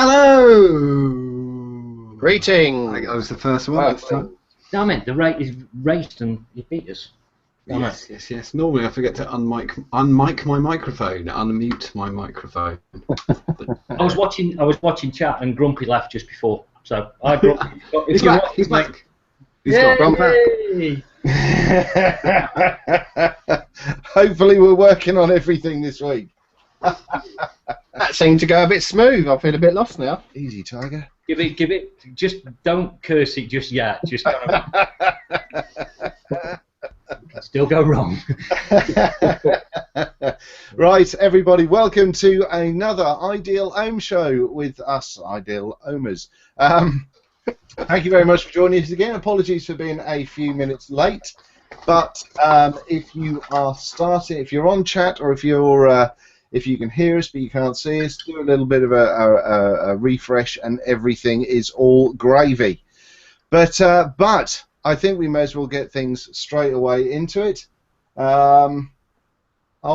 Hello! Greetings! I was the first one this time. No, I meant the rate is raced and you beat us. Yes. Normally I forget to unmic my microphone, unmute my microphone. I was watching chat and Grumpy left just before. So I Grumpy. He's back. He's back. He's gone back. Hopefully we're working on everything this week. That seemed to go a bit smooth. I feel a bit lost now. Easy, Tiger. Give it. Just don't curse it just yet. Just kind of still go wrong. Right, everybody, welcome to another Ideal Ohm show with us, Ideal Ohmers. Thank you very much for joining us again. Apologies for being a few minutes late, but if you are if you're on chat, or if you can hear us but you can't see us, do a little bit of a refresh, and everything is all gravy. But I think we may as well get things straight away into it. Are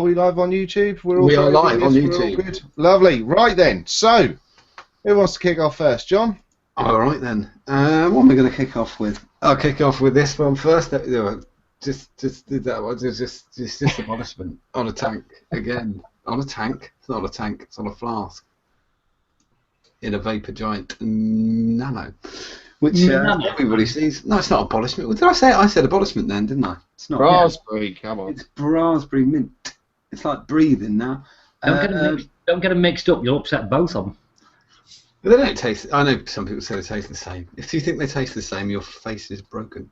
we live on YouTube? We are live on YouTube. Good? Lovely. Right then. So, who wants to kick off first, John? All right then. What am I going to kick off with? I'll kick off with this one first. Just did that one. Just abolishment on a tank again. On a tank. It's not a tank. It's on a flask. In a vapor giant nano. Which everybody sees. No, it's not abolishment. Did I say it? I said abolishment then, didn't I? It's not. Raspberry, come on. It's raspberry mint. It's like breathing now. Don't get them mixed up. You'll upset both of them. But they don't taste. I know some people say they taste the same. If you think they taste the same, your face is broken.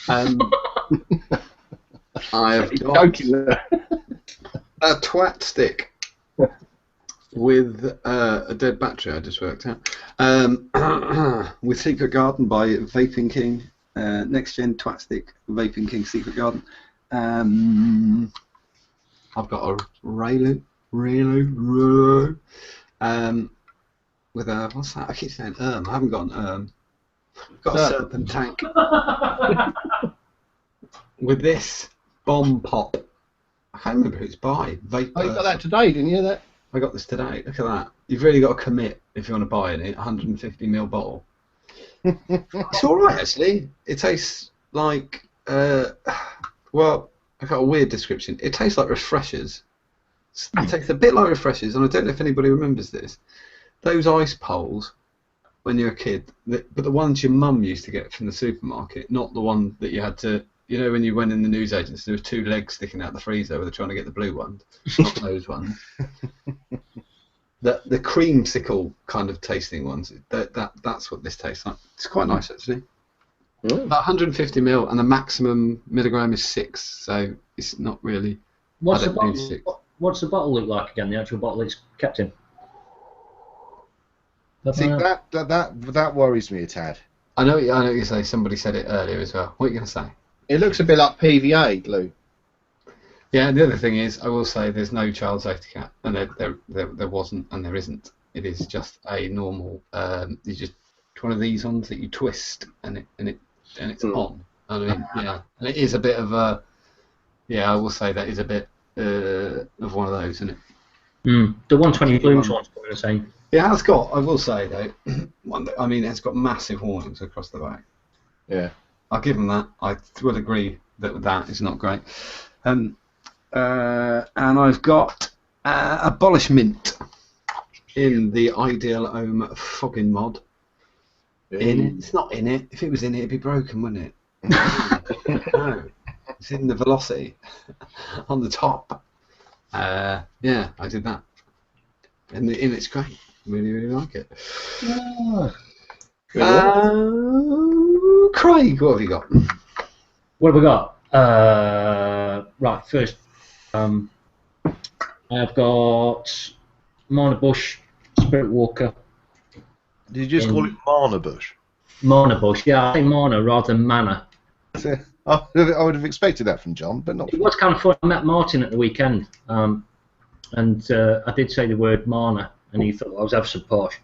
I have got a twat stick with a dead battery. I just worked out. With Secret Garden by Vaping King, next gen twat stick, Vaping King Secret Garden. I've got a Raylu, with a, what's that? I keep saying I haven't got an I've got a serpent tank with this bomb pop. I can't remember who it's by. Vape. Oh, you got that today, didn't you? That. I got this today. Look at that. You've really got to commit if you want to buy it. 150ml bottle. It's all right actually. It tastes like well, I got a weird description. It tastes like refreshers. It tastes a bit like refreshers, and I don't know if anybody remembers this. Those ice poles when you're a kid, but the ones your mum used to get from the supermarket, not the one that you had to. You know, when you went in the newsagents, there was two legs sticking out the freezer where they're trying to get the blue ones, not those ones. The creamsicle kind of tasting ones. That's what this tastes like. It's quite nice actually. About 150ml, and the maximum milligram is 6, so it's not really. What's the bottle look like again? The actual bottle it's kept in. See, that worries me a tad. I know what you say. Somebody said it earlier as well. What are you going to say? It looks a bit like PVA glue. Yeah, the other thing is, I will say there's no child safety cap, and there wasn't, and there isn't. It is just a normal. You just one of these ones that you twist, and it's on. I mean, yeah, and it is a bit of a. Yeah, I will say that is a bit of one of those, isn't it? The 120 Blooms one's coming the same. Yeah, it's got. I will say though, I mean, it's got massive warnings across the back. Yeah. I'll give them that. I will agree that is not great. And I've got abolishment in the Ideal Ohm fogging mod. In it? It's not in it. If it was in it, it'd be broken, wouldn't it? No, it's in the velocity on the top. Yeah, I did that. And it's great. Really like it. Craig, what have you got? What have we got? Right, first, I've got Mana Bush, Spirit Walker. Did you just call it Mana Bush? Mana Bush, yeah, I say Mana rather than Mana. I would have expected that from John, but not. It was kind of fun. I met Martin at the weekend, and I did say the word Mana, and he thought I was ever so posh.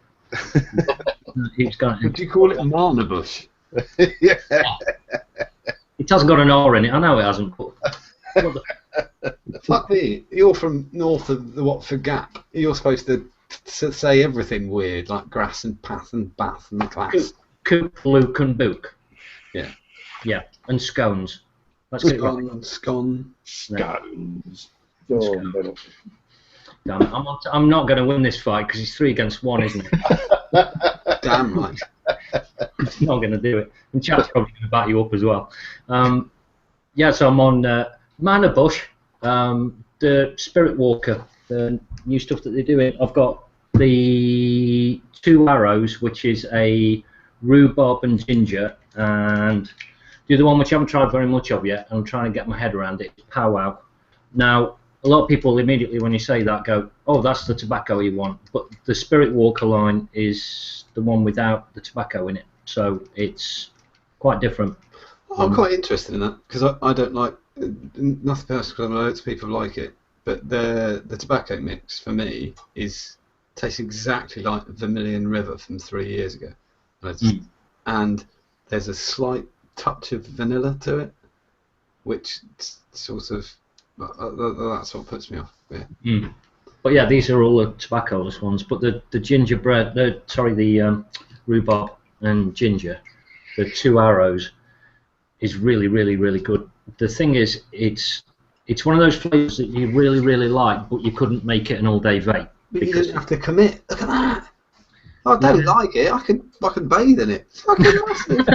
Would you call it Mana Bush? Yeah. It hasn't got an R in it. I know it hasn't. But Fuck me. You're from north of the Watford Gap. You're supposed to say everything weird, like grass and path and bath and class. Cook, Luke, and Book. Yeah. Yeah, and scones. Let's get it right. Scone. Scones. Oh, no. Damn it. I'm not going to win this fight because it's 3 against 1, isn't it? Damn right. I'm not going to do it. And chat's probably going to back you up as well. Yeah, so I'm on Manor Bush, the Spirit Walker, the new stuff that they're doing. I've got the 2 arrows, which is a rhubarb and ginger, and the other one, which I haven't tried very much of yet, and I'm trying to get my head around it, is powwow. Now, a lot of people immediately, when you say that, go, oh, that's the tobacco you want. But the Spirit Walker line is the one without the tobacco in it, so it's quite different. I'm quite interested in that because I don't like nothing personal because I know loads of people like it, but the tobacco mix for me tastes exactly like Vermilion River from 3 years ago, and there's a slight touch of vanilla to it, which sort of that's what puts me off. Yeah. But yeah, these are all the tobacco-less ones. But the gingerbread, the rhubarb and ginger, the 2 arrows, is really, really, really good. The thing is, it's one of those flavours that you really, really like, but you couldn't make it an all-day vape. Because you have to commit. Look at that. I don't like it. I can bathe in it. It's fucking massive.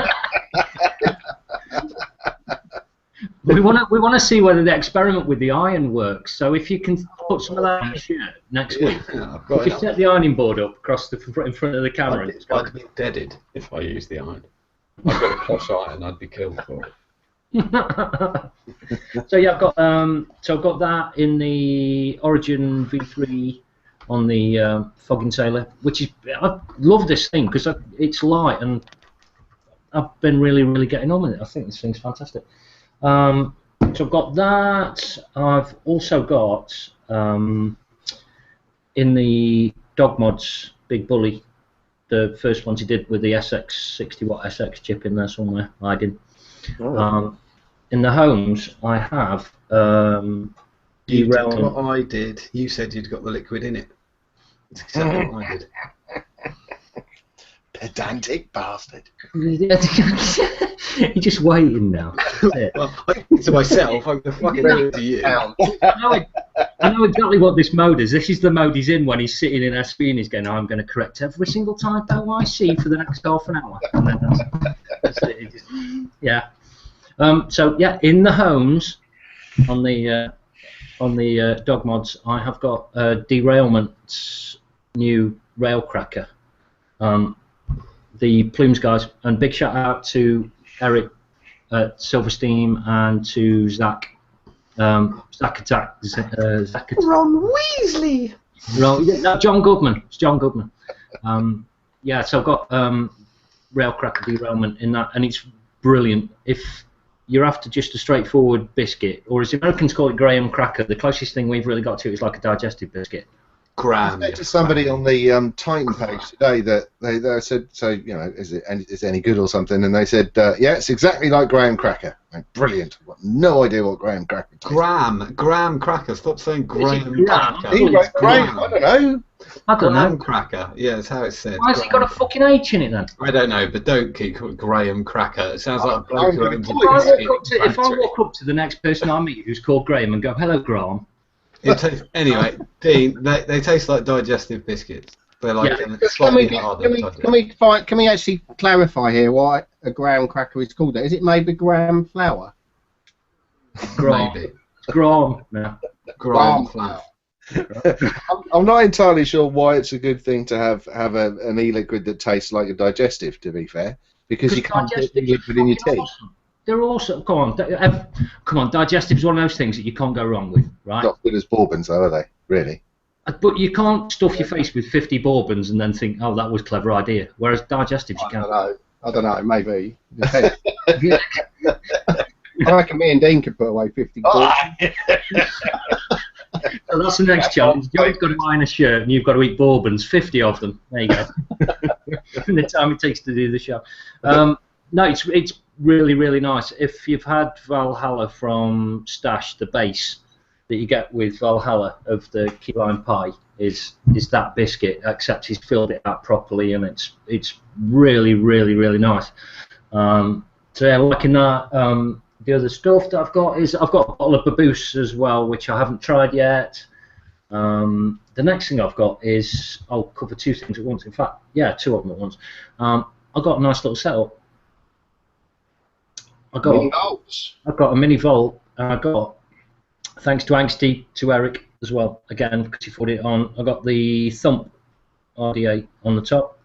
We want to see whether the experiment with the iron works. So if you can put some of that on your shirt next week, if you set the ironing board up across in front of the camera, I'd be deaded if I used the iron. I've got a posh iron. I'd be killed for it. So yeah, I've got that in the Origin V3 on the Fogging Sailor, which is, I love this thing because it's light and I've been really, really getting on with it. I think this thing's fantastic. So I've got that. I've also got in the Dog Mods Big Bully, the first ones he did with the SX 60-watt SX chip in there somewhere. I did. In the homes, I have You did what I did. You said you'd got the liquid in it. It's exactly what I did. Pedantic bastard. You're just waiting now. Well, I did it to myself. I'm going to fucking do it to you. I know exactly what this mode is. This is the mode he's in when he's sitting in SP and he's going, I'm going to correct every single typo I see for the next half an hour. And then that's it. Yeah. So yeah, in the homes on the Dog Mods, I have got Derailment's new rail cracker. The Plumes guys, and big shout out to Eric at Silversteam and to Zach. Ron Weasley. No, John Goodman. It's John Goodman. Yeah, so I've got Railcracker Derailment in that, and it's brilliant. If you're after just a straightforward biscuit, or as the Americans call it, Graham cracker, the closest thing we've really got to it is like a digestive biscuit. I spoke to somebody on the Titan page today that they said, so you know, is it any good or something? And they said, yeah, it's exactly like graham cracker. Like, brilliant. I've got no idea what graham cracker is. Graham cracker. Stop saying graham cracker. I don't know. Graham cracker. Yeah, that's how it's said. Why has it got a fucking H in it then? I don't know, but don't keep calling it graham cracker. It sounds like a bloke who owns a biscuit. If I walk up to the next person I meet who's called Graham and go, hello, Graham. Anyway, Dean, they taste like digestive biscuits. They're like slightly harder. Can we actually clarify here why a graham cracker is called that? Is it made with graham flour? Maybe. Graham. No. Graham flour. I'm not entirely sure why it's a good thing to have an e-liquid that tastes like a digestive, to be fair, because you can't get the liquid in your teeth. Awesome. They're also come on. Digestive is one of those things that you can't go wrong with, right? Not good as bourbons, though, are they? Really? But you can't stuff your face with 50 bourbons and then think, oh, that was a clever idea. Whereas digestives, you can. I don't know. Maybe. I reckon me and Dean could put away 50 bourbons. So that's the next challenge. Johnny's got to iron a shirt and you've got to eat bourbons, 50 of them. There you go. From the time it takes to do the show. No, it's really, really nice. If you've had Valhalla from Stash, the base that you get with Valhalla of the key lime pie, is that biscuit, except he's filled it out properly, and it's really nice. So yeah, liking that. The other stuff that I've got is I've got a bottle of Baboose as well, which I haven't tried yet. The next thing I've got is, I'll cover two things at once. In fact, yeah, two of them at once. I've got a nice little setup. I've got a mini Volt, and I got, thanks to Angsty, to Eric as well, again, because he put it on. I got the Thump RDA on the top,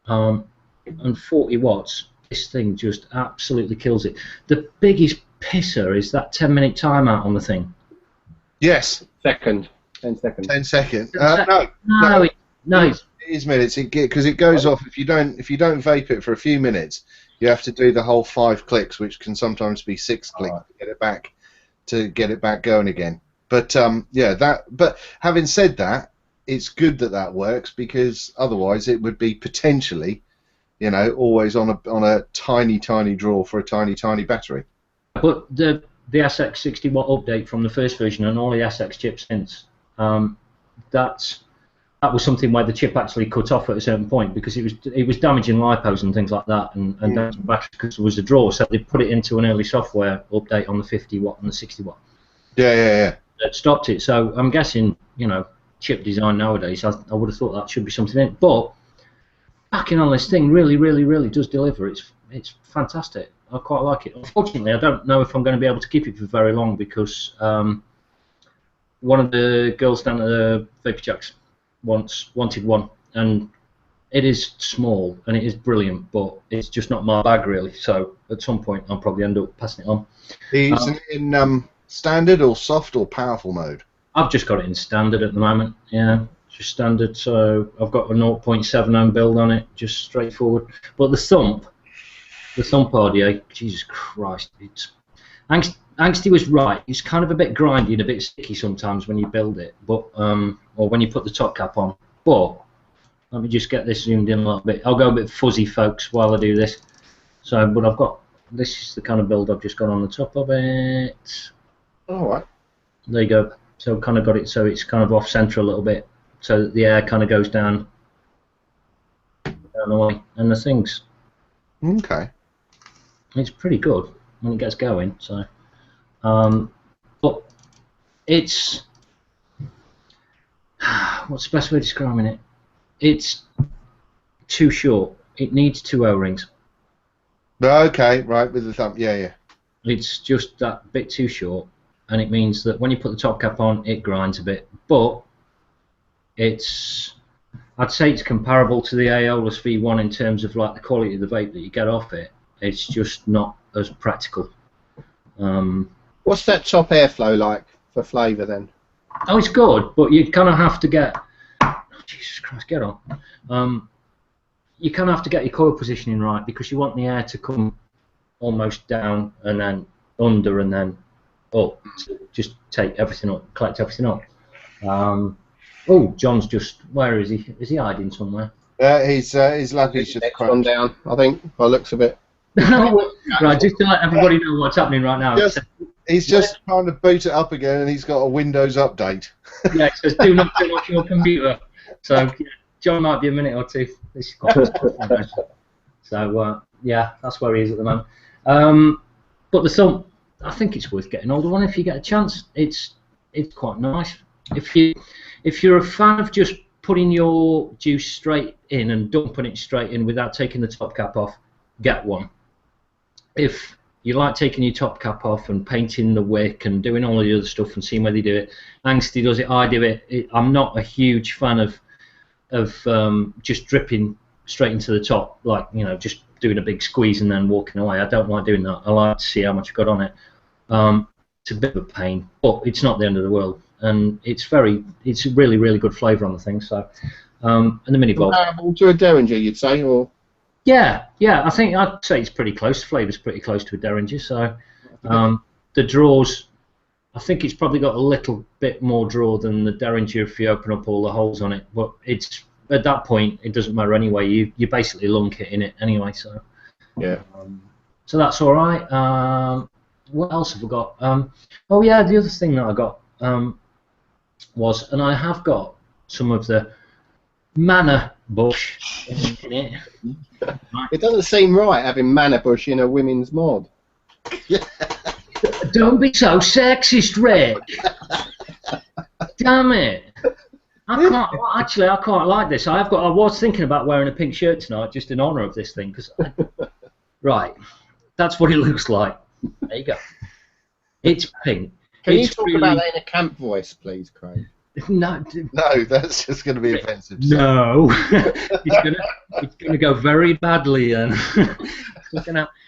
and 40 watts. This thing just absolutely kills it. The biggest pisser is that 10-minute timeout on the thing. Yes. 10 seconds. 10 seconds. No, It is minutes, because it goes off if you don't vape it for a few minutes. You have to do the whole 5 clicks, which can sometimes be 6 clicks to get it back going again. But yeah, But having said that, it's good that works, because otherwise it would be potentially, always on a tiny draw for a tiny battery. But the SX 60 watt update from the first version and all the SX chips since, that was something where the chip actually cut off at a certain point, because it was damaging lipos and things like that, and damaging batteries because there was a draw. So they put it into an early software update on the 50 watt and the 60 watt. Yeah. That stopped it. So I'm guessing, chip design nowadays, I would have thought that should be something in it. But backing on this thing really does deliver. It's fantastic. I quite like it. Unfortunately, I don't know if I'm going to be able to keep it for very long, because one of the girls down at the Vapor Jacks wanted one, and it is small and it is brilliant, but it's just not my bag really. So at some point I'll probably end up passing it on. Is it in standard or soft or powerful mode? I've just got it in standard at the moment. Yeah, just standard. So I've got a 0.7 ohm build on it, just straightforward. But the Thump RDA, Jesus Christ, it's Angsty was right. It's kind of a bit grindy and a bit sticky sometimes when you build it, but or when you put the top cap on. But let me just get this zoomed in a little bit. I'll go a bit fuzzy, folks, while I do this. So, but I've got, this is the kind of build I've just got on the top of it. All right. There you go. So kind of got it so it's kind of off center a little bit, so that the air kind of goes down the way, and the things. Okay. It's pretty good when it gets going. So. But it's, what's the best way of describing it? It's too short. It needs 2 O-rings. Okay, right, with the Thump, yeah. It's just that bit too short, and it means that when you put the top cap on, it grinds a bit. But I'd say it's comparable to the Aeolus V1 in terms of like the quality of the vape that you get off it. It's just not as practical. What's that top airflow like for flavour then? Oh, it's good, but you kind of have to get. Oh, Jesus Christ, get on. You kind of have to get your coil positioning right, because you want the air to come almost down and then under and then up. So just take everything up, collect everything up. Oh, John's just. Where is he? Is he hiding somewhere? He's lucky. He's just next one down, I think, by the looks of it. Right, just to let everybody know what's happening right now. He's just trying to boot it up again, and he's got a Windows update. Yeah, it says do not turn off your computer. So yeah, John might be a minute or two. This is quite so yeah, that's where he is at the moment. But the Thump, I think it's worth getting hold of one if you get a chance. It's quite nice. If you're a fan of just putting your juice straight in and dumping it straight in without taking the top cap off, get one. If you like taking your top cap off and painting the wick and doing all the other stuff and seeing where they do it, Angsty does it, I do it. I'm not a huge fan of just dripping straight into the top, like, just doing a big squeeze and then walking away. I don't like doing that. I like to see how much I've got on it. It's a bit of a pain, but it's not the end of the world, and it's a really good flavour on the thing. So, and the mini Volt. Comparable to a Derringer, you'd say, or? Yeah, I think I'd say it's pretty close. The flavour's pretty close to a Derringer. So, the draws, I think it's probably got a little bit more draw than the Derringer if you open up all the holes on it. But it's at that point, it doesn't matter anyway. You basically lunk it in it anyway. So, yeah. So that's all right. What else have I got? Oh yeah, the other thing that I got was, and I have got some of the manna bush in it. It doesn't seem right having manna bush in a women's mod. Don't be so sexist, Rick. Damn it. I quite like this. I was thinking about wearing a pink shirt tonight, just in honour of this thing. Right, that's what it looks like. There you go. It's pink. Can you talk about that in a camp voice, please, Craig? No, that's just going to be offensive. no. It's gonna go very badly, and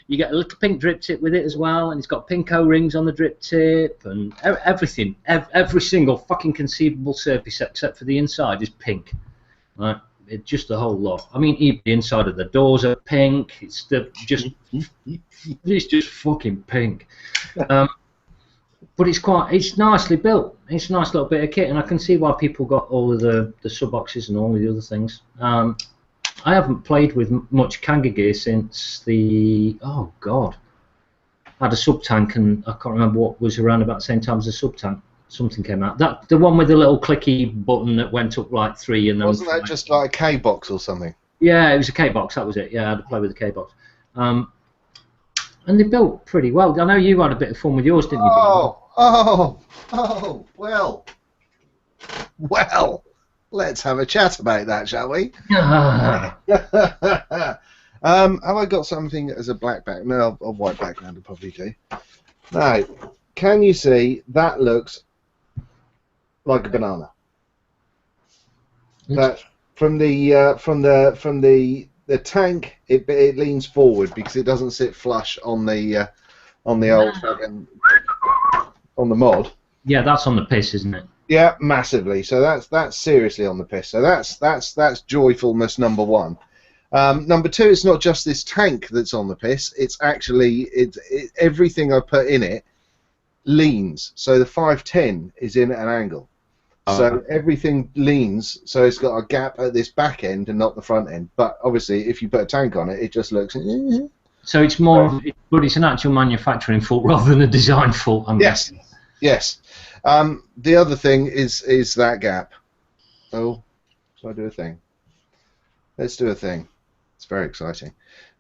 you get a little pink drip tip with it as well, and it's got pink O-rings on the drip tip, and everything, every single fucking conceivable surface except for the inside is pink. Right? It's just the whole lot. I mean, even the inside of the doors are pink. It's just fucking pink. But it's nicely built. It's a nice little bit of kit, and I can see why people got all of the sub-boxes and all of the other things. I haven't played with much Kanga gear since oh god, I had a sub-tank, and I can't remember what was around about the same time as the sub-tank. Something came out. The one with the little clicky button that went up like 3 and then... Wasn't that just like a K-box or something? Yeah, it was a K-box, that was it. Yeah, I had to play with the K-box. And they built pretty well. I know you had a bit of fun with yours, didn't you? Well, let's have a chat about that, shall we? Have I got something as a black back? No, a white background will probably do. Now, can you see that looks like a banana? That from the tank, it leans forward because it doesn't sit flush on the old fucking on the mod. Yeah, that's on the piss, isn't it? Yeah, massively. So that's seriously on the piss. So that's joyfulness number one. Number two, it's not just this tank that's on the piss. It's actually everything I put in it leans. So the 510 is in at an angle. So everything leans. So it's got a gap at this back end and not the front end. But obviously, if you put a tank on it, it just looks. So it's more, but it's an actual manufacturing fault rather than a design fault. Yes. Yes. The other thing is that gap. Oh, shall I do a thing? Let's do a thing. It's very exciting.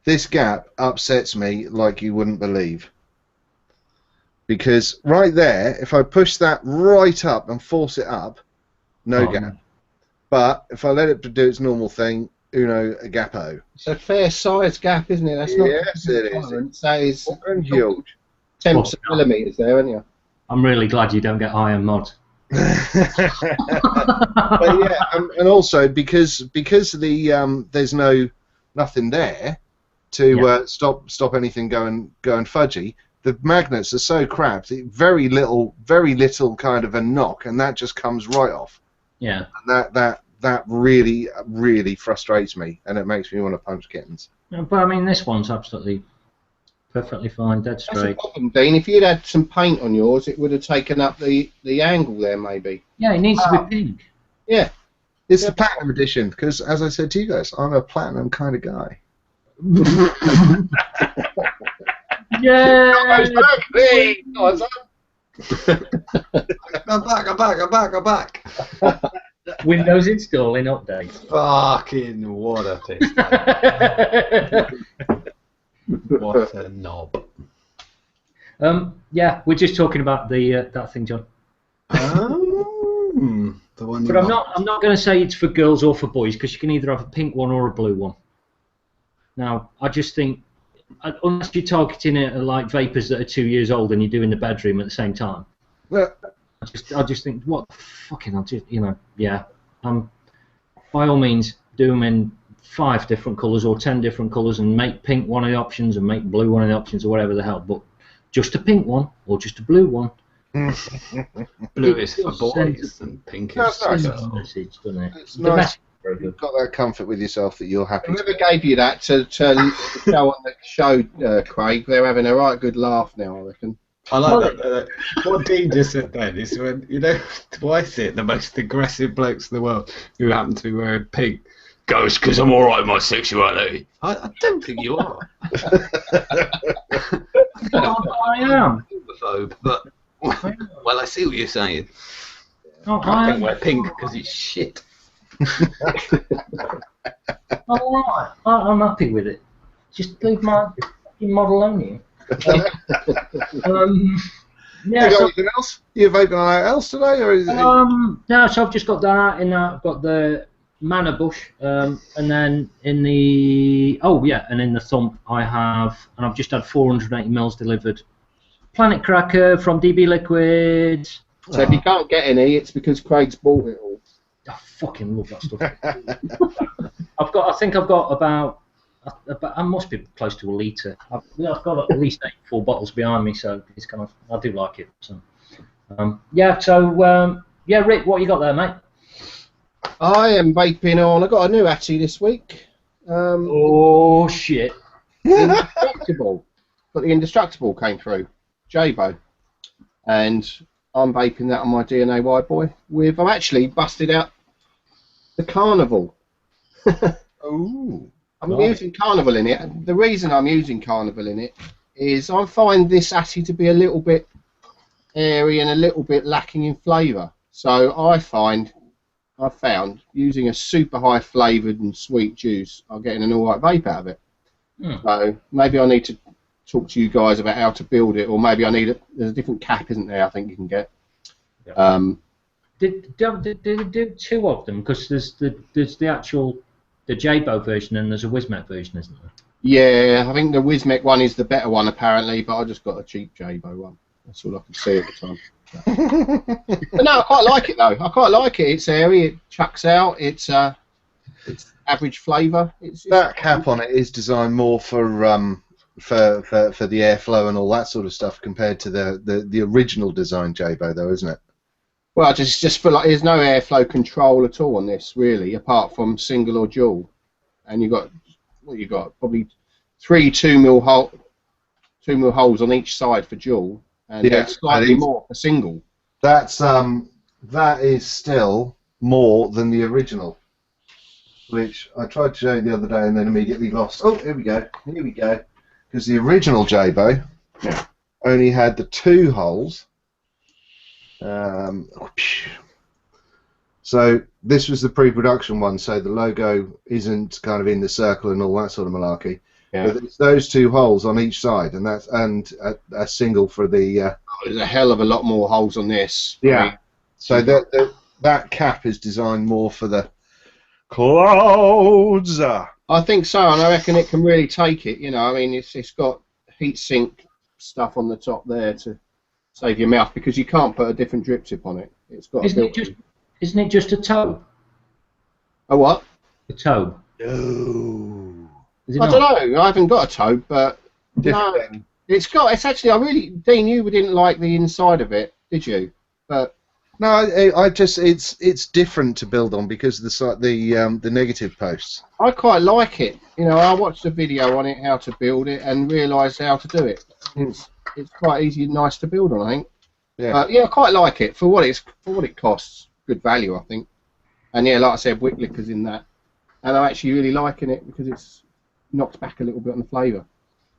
This gap upsets me like you wouldn't believe. Because right there, if I push that right up and force it up, no gap. But if I let it do its normal thing, uno a gapo. It's a fair size gap, isn't it? That's not. Yes, it is. That is huge. 10 millimetres there, aren't you? I'm really glad you don't get iron mod. But yeah, and also because the there's nothing there to stop anything going fudgy. The magnets are so crap. Very little kind of a knock, and that just comes right off. Yeah. And that really frustrates me, and it makes me want to punch kittens. Yeah, but I mean, this one's absolutely perfectly fine, dead straight. That's a problem, Dean. If you'd had some paint on yours, it would have taken up the angle there, maybe. Yeah, it needs to be pink. Yeah. It's the platinum edition, because as I said to you guys, I'm a platinum kind of guy. Yeah. I'm back. Windows installing update. Fucking what a piss. What a knob. Yeah, we're just talking about the that thing, John. The one. But I'm not going to say it's for girls or for boys, because you can either have a pink one or a blue one. Now, I just think, unless you're targeting it at like vapors that are 2 years old and you're doing the bedroom at the same time, I just think, what the fucking, yeah. By all means, do them in 5 different colours or 10 different colours, and make pink one of the options and make blue one of the options, or whatever the hell. But just a pink one or just a blue one. Blue is for boys and pink is for girls. Message, doesn't it? It's nice. You've got that comfort with yourself that you're happy. Whoever gave you that to show on the show, Craig, they're having a right good laugh now, I reckon. I like that. What Dean just said then is when, twice it, the most aggressive blokes in the world who happen to be wearing pink goes, because I'm alright with my sexuality. I don't think you are. I am. Homophobe, but, well, I see what you're saying. Oh, I don't wear pink because it's shit. Alright, I'm happy with it. Just leave my fucking model only. Yeah, you got so, anything else? You vaping on anything else today, or is it? no, so I've just got that. In that, I've got the Mana Bush, and then in the and in the Thump I have, and I've just had 480 mils delivered. Planet Cracker from DB Liquid. So if you can't get any, it's because Craig's bought it all. I fucking love that stuff. I think I've got about I must be close to a litre. I've got at least 84 bottles behind me, so it's kind of, I do like it. So, Rick, what you got there, mate? I am vaping on. I got a new Atty this week. Oh shit! Indestructible, but the Indestructible came through, Jabo, and I'm vaping that on my DNA Wide Boy. I've actually busted out the Carnival. Ooh. I'm using Carnival in it, and the reason I'm using Carnival in it is I find this Atty to be a little bit airy and a little bit lacking in flavour. So I've found using a super high flavoured and sweet juice, I'm getting an alright vape out of it. So maybe I need to talk to you guys about how to build it, or maybe I need there's a different cap, isn't there? I think you can get. Did do two of them? Because there's the actual the Jabo version and there's a Wismec version, isn't there? Yeah, I think the Wismec one is the better one apparently, but I just got a cheap Jabo one. That's all I could see at the time. But no, I quite like it though. I quite like it. It's airy. It chucks out. It's average flavour. That cap on it is designed more for the airflow and all that sort of stuff compared to the original design Jabo, though, isn't it? Well, just for like, there's no airflow control at all on this really, apart from single or dual, and you got probably 3 2mm holes on each side for dual, and slightly more for single. That is still more than the original, which I tried to show you the other day and then immediately lost. Oh, here we go, because the original Jabo only had the 2 holes. So this was the pre-production one, so the logo isn't kind of in the circle and all that sort of malarkey. Yeah. But it's those 2 holes on each side, and a single for the. There's a hell of a lot more holes on this. Yeah. I mean, so that cap is designed more for the clouds. I think so, and I reckon it can really take it. You know, I mean, it's got heatsink stuff on the top there to save your mouth, because you can't put a different drip tip on it. It's got. Isn't it just a toe? A what? A toe. No. I don't know. I haven't got a toe, but no, it's actually. Dean, you didn't like the inside of it, did you? But no, it's different to build on because of the negative posts. I quite like it. You know, I watched a video on it, how to build it, and realised how to do it. It's quite easy and nice to build on, I think. Yeah. I quite like it for what it costs. Good value, I think. And yeah, like I said, wick liquor's in that, and I'm actually really liking it because it's knocked back a little bit on the flavour.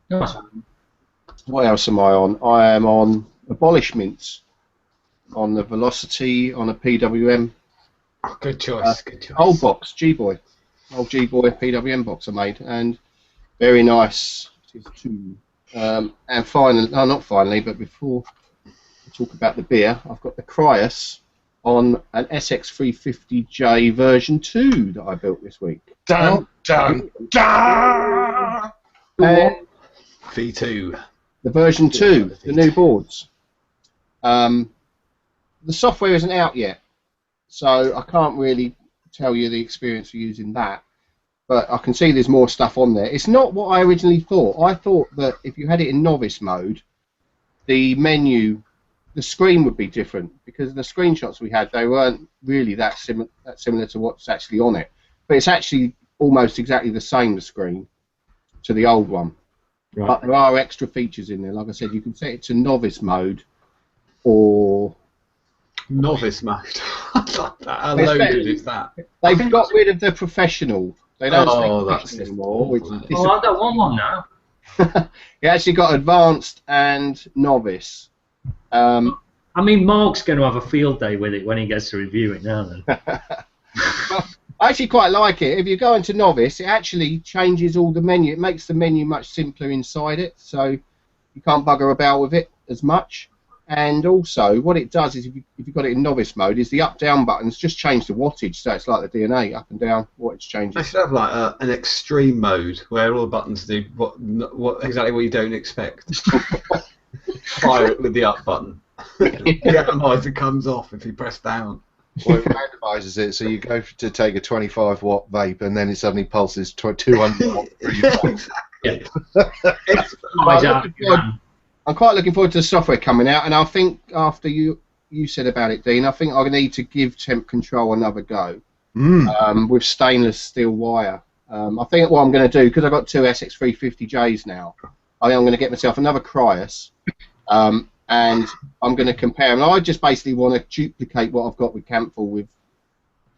Nice. What else am I on? I am on abolishments, on the Velocity, on a PWM. Good choice. Good choice. Old box, G-Boy. Old G-Boy PWM box I made, and very nice. And finally, no, not finally, but before we talk about the beer, I've got the Cryos on an SX350J version 2 that I built this week. Dun, dun, dun! V2. The version 2, the new boards. The software isn't out yet, so I can't really tell you the experience of using that. But I can see there's more stuff on there. It's not what I originally thought. I thought that if you had it in novice mode, the menu, the screen would be different, because the screenshots we had, they weren't really that similar to what's actually on it. But it's actually almost exactly the same, the screen, to the old one. Right. But there are extra features in there. Like I said, you can set it to novice mode or... Novice mode? I like that. How loaded is that? They've got rid of the professional. They don't say professional anymore. I don't want one now. You actually got advanced and novice. I mean, Mark's going to have a field day with it when he gets to review it now. Then. I actually quite like it. If you go into novice, it actually changes all the menu. It makes the menu much simpler inside it, so you can't bugger about with it as much. And also, what it does is, if you've got it in novice mode, is the up-down buttons just change the wattage, so it's like the DNA, up and down, wattage changes. I should have like an extreme mode where all the buttons do exactly what you don't expect. Fire it with the up button. The atomizer comes off if you press down. Well, it randomizes it, so you go to take a 25-watt vape, and then it suddenly pulses 200 watt. Yeah. I'm quite looking forward to the software coming out, and I think after you said about it, Dean, I think I need to give temp control another go with stainless steel wire. I think what I'm going to do, because I've got two SX350Js now, I think I'm going to get myself another Crius, and I'm going to compare. And I just basically want to duplicate what I've got with Campful with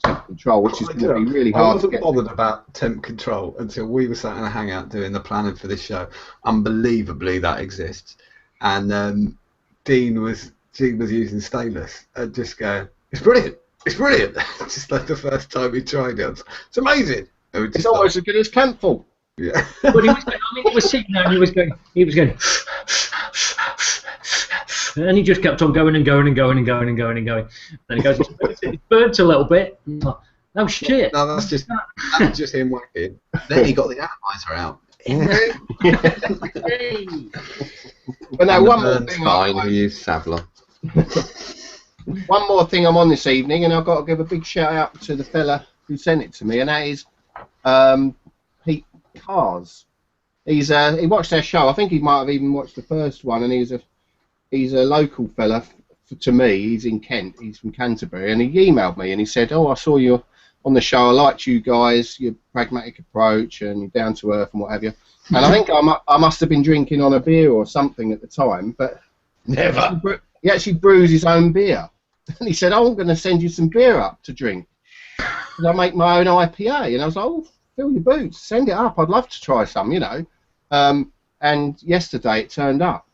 temp control, which is going to be really hard to get. I wasn't bothered about temp control until we were sat in a hangout doing the planning for this show. Unbelievably, that exists. And Dean was using stainless and just going, it's brilliant, it's brilliant. Just like the first time he tried it, it's amazing. It's almost as good as Campful. Yeah. But he was, he was sitting there and he was going, and he just kept on going and going and going and going and going and going. Then he goes, it burnt a little bit. Oh shit! No, that's just him whacking. Then he got the atomizer out. But no, one more thing. Fine, we use Savlon. One more thing I'm on this evening, and I've got to give a big shout out to the fella who sent it to me, and that is Pete Cars. He watched our show. I think he might have even watched the first one, and he's a local fella to me. He's in Kent. He's from Canterbury, and he emailed me and he said, "Oh, I saw you on the show. I liked you guys, your pragmatic approach and you're down to earth and what have you." And I think I must have been drinking on a beer or something at the time, but Never. he actually brews his own beer. And he said, "I'm going to send you some beer up to drink. I make my own IPA." And I was like, "Oh, fill your boots, send it up. I'd love to try some, you know." And yesterday it turned up.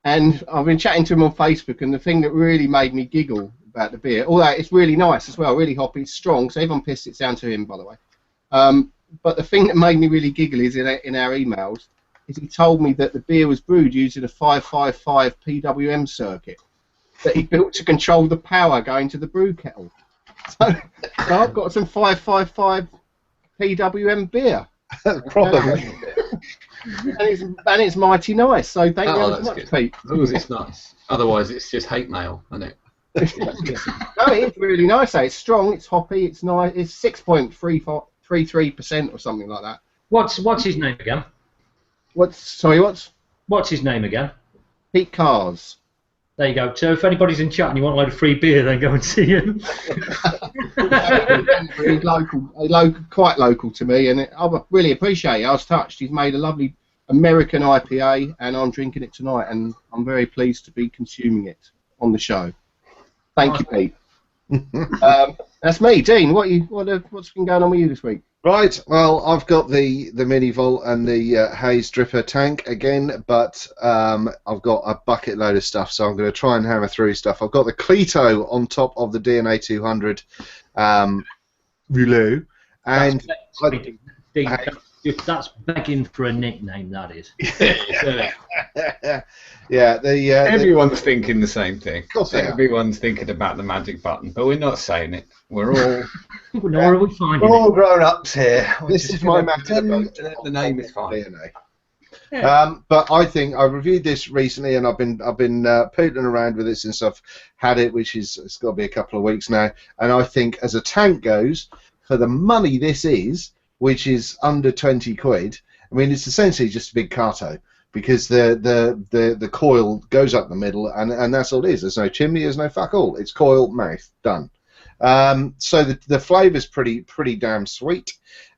And I've been chatting to him on Facebook, and the thing that really made me giggle about the beer, although it's really nice as well, really hoppy, strong, so everyone pissed it down to him, by the way. But the thing that made me really giggle is in our emails, is he told me that the beer was brewed using a 555 PWM circuit that he built to control the power going to the brew kettle. So I've got some 555 PWM beer. Probably. And it's mighty nice, so thank you very much, Pete. As long as it's nice. Otherwise, it's just hate mail, isn't it? No, it is really nice. It's strong, it's hoppy, it's nice. It's 6.33% or something like that. What's his name again? What's his name again? Pete Cars. There you go. So if anybody's in chat and you want a load of free beer, then go and see him. He's quite local to me, and I really appreciate it. I was touched. He's made a lovely American IPA, and I'm drinking it tonight, and I'm very pleased to be consuming it on the show. Thank you, Pete. That's me, Dean. What's been going on with you this week? Right, well, I've got the mini vault and the haze dripper tank again, but I've got a bucket load of stuff, so I'm going to try and hammer through stuff. I've got the Cleto on top of the DNA 200 Rouleau, and that's begging for a nickname, that is. yeah, everyone's thinking the same thing. Of course they are. Everyone's thinking about the magic button, but we're not saying it. We're all Nor are we finding we're all grown-ups here. This is my magic button. The name is fine. DNA. But I think I reviewed this recently, and I've been pootling around with it since I've had it, which is it's got to be a couple of weeks now. And I think, as a tank goes, for the money this is, which is under 20 quid, I mean, it's essentially just a big carto, because the coil goes up the middle, and that's all it is. There's no chimney, there's no fuck all. It's coil, mouth, done. So the flavour's pretty damn sweet,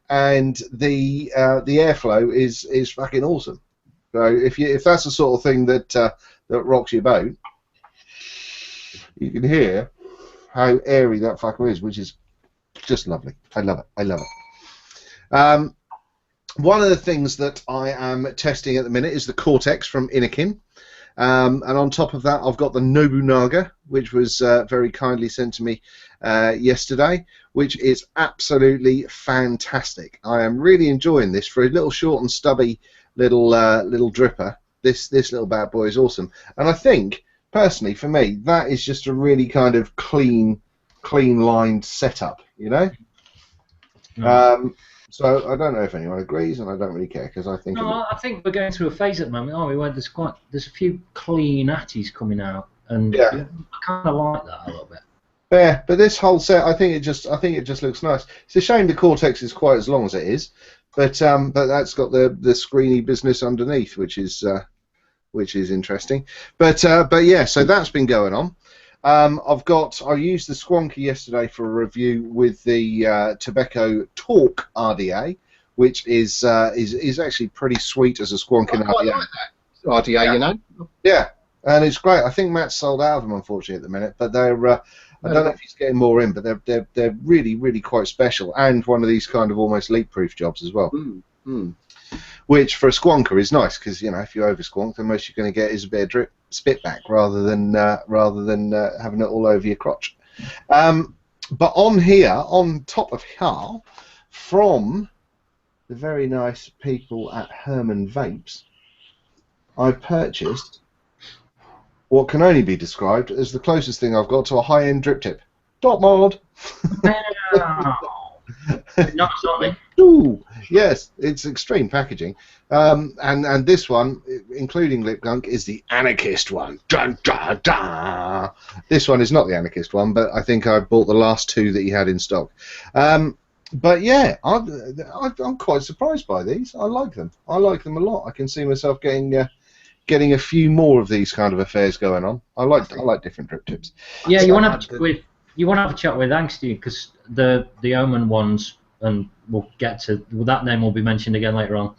and the airflow is fucking awesome. So if that's the sort of thing that rocks your boat, you can hear how airy that fucker is, which is just lovely. I love it. I love it. One of the things that I am testing at the minute is the Cortex from Innokin. And on top of that, I've got the Nobunaga, which was very kindly sent to me yesterday, which is absolutely fantastic. I am really enjoying this for a little short and stubby little dripper. This little bad boy is awesome, and I think personally for me that is just a really kind of clean lined setup, you know. So I don't know if anyone agrees, and I don't really care because I think. No, I think we're going through a phase at the moment, aren't we? Where there's a few clean atties coming out, and yeah. I kind of like that a little bit. Yeah, but this whole set, I think it just looks nice. It's a shame the Cortex is quite as long as it is, but that's got the screeny business underneath, which is interesting. But yeah, so that's been going on. I used the Squonky yesterday for a review with the Tobacco Talk RDA, which is actually pretty sweet as a Squonky RDA. Like that RDA, yeah. You know. Yeah, and it's great. I think Matt's sold out of them, unfortunately, at the minute. But they're I don't know if he's getting more in, but they're really quite special, and one of these kind of almost leak-proof jobs as well. Which for a squonker is nice because, you know, if you over squonk, the most you're going to get is a bit of drip spit back rather than having it all over your crotch. But on top of here, from the very nice people at Herman Vapes, I've purchased what can only be described as the closest thing I've got to a high-end drip tip. Dot mod. Nice, aren't they? Ooh, yes, it's extreme packaging. And this one, including lip gunk, is the anarchist one. Dun, dun, dun. This one is not the anarchist one, but I think I bought the last two that he had in stock. But yeah, I'm quite surprised by these. I like them. I like them a lot. I can see myself getting a few more of these kind of affairs going on. I like different drip tips. Yeah, you want to have a chat with Angsty because the Omen ones, and we'll get to that name will be mentioned again later on.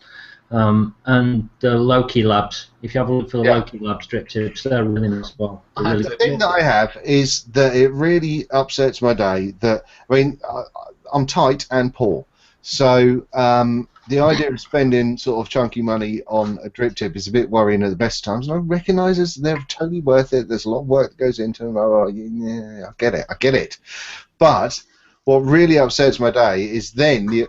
And the Loki Labs. If you have a look for the Loki Labs drip tips, they're really nice as well. The thing that I have is that it really upsets my day that, I mean, I'm tight and poor. So the idea of spending sort of chunky money on a drip tip is a bit worrying at the best of times, and I recognise they're totally worth it. There's a lot of work that goes into them. Oh, yeah, I get it. But what really upsets my day is then the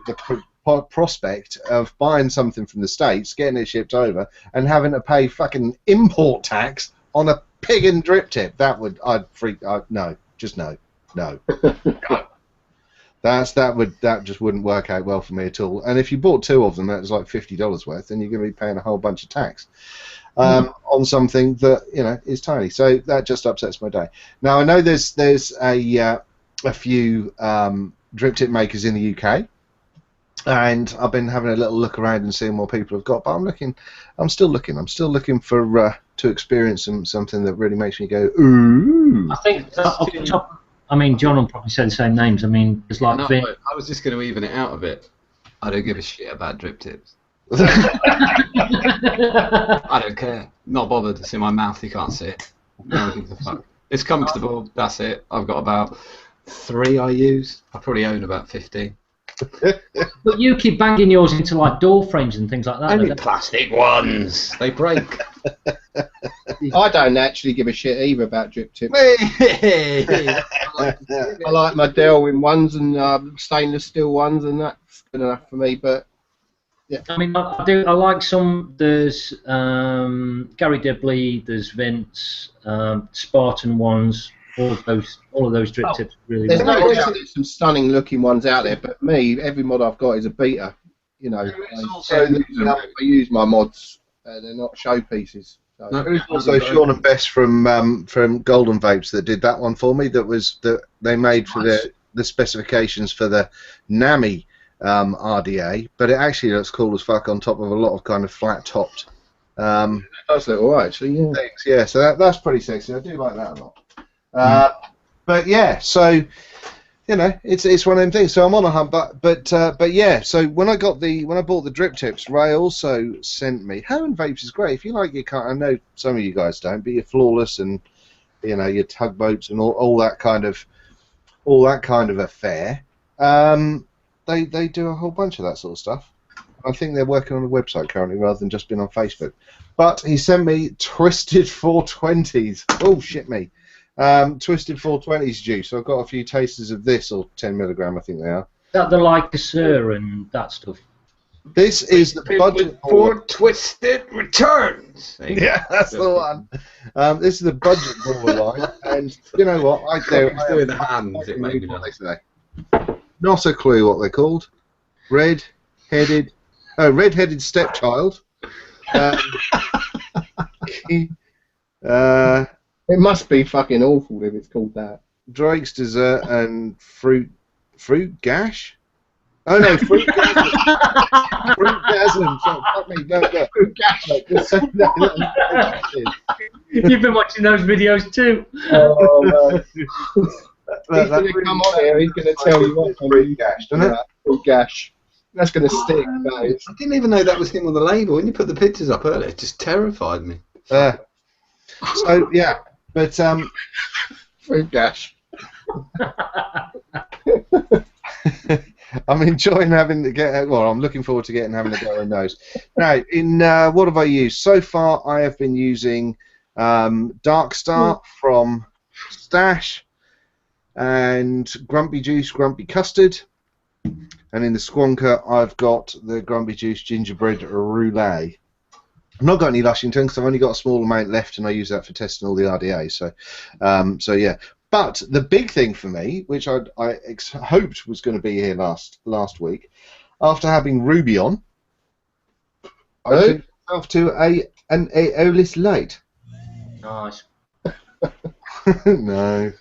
prospect of buying something from the States, getting it shipped over, and having to pay fucking import tax on a pig and drip tip. I'd freak. No. That just wouldn't work out well for me at all. And if you bought two of them, that was like $50 worth, then you're going to be paying a whole bunch of tax on something that, you know, is tiny. So that just upsets my day. Now I know there's a few drip tip makers in the UK, and I've been having a little look around and seeing what people have got. But I'm still looking for to experience something that really makes me go ooh. I think off the top. I mean, John will probably say the same names. I mean, it's like I was just going to even it out a bit. I don't give a shit about drip tips. I don't care. Not bothered. It's in my mouth. You can't see it. No one gives a fuck. It's comfortable. That's it. I've got about 3 I use. I probably own about 15. But you keep banging yours into like door frames and things like that. Only plastic ones. They break. I don't actually give a shit either about drip tips. I like my Delwyn ones and stainless steel ones, and that's good enough for me. But yeah, I mean, I like some. There's Gary Dibley, there's Vince, Spartan ones. All of those drip tips really. There's no doubt there's some stunning looking ones out there, but me, every mod I've got is a beta. You know, I use my mods. They're not showpieces. So. There was also Sean and Bess from Golden Vapes that did that one for me. That they made for the specifications for the NAMI RDA, but it actually looks cool as fuck on top of a lot of kind of flat topped. It does look alright actually. Yeah. Things. Yeah, so that's pretty sexy. I do like that a lot. But yeah, so you know, it's one of them things. So I'm on a hunt, but yeah. So when I bought the drip tips, Ray also sent me. Herman Vapes is great. If you like your car, I know some of you guys don't, but you're flawless and you know your tugboats and all that kind of affair. They do a whole bunch of that sort of stuff. I think they're working on a website currently rather than just being on Facebook. But he sent me Twisted 420s. Oh, shit me. Twisted 420s juice. So I've got a few tasters of this, or 10 milligram, I think they are. Is that the Lycosur and that stuff? This is the budget for Twisted Returns. Yeah, that's the one. This is the budget line, and you know what? I do. Doing the hands. It made me what they say. Not a clue what they're called. Red-headed stepchild. It must be fucking awful if it's called that. Drake's dessert and fruit gash. Oh no, fruit gasm. Fruit gasm. So, fuck me, no. Fruit gash. You've been watching those videos too. Oh man. He's going to come on here. He's going to tell you what fruit gash, doesn't it? Fruit gash. That's going to stick. That is. I didn't even know that was him on the label. When you put the pictures up earlier, it just terrified me. So yeah, but fruit gash. I'm enjoying having I'm looking forward to having a go on those. Now, what have I used so far? I have been using Dark Star from Stash and Grumpy Juice, Grumpy Custard, and in the Squonker I've got the Grumpy Juice Gingerbread Roulette. I've not got any Lushington because I've only got a small amount left, and I use that for testing all the RDAs. So yeah. But the big thing for me, which I hoped was going to be here last week, after having Ruby on, I took myself to an Aeolus Light. Nice. No.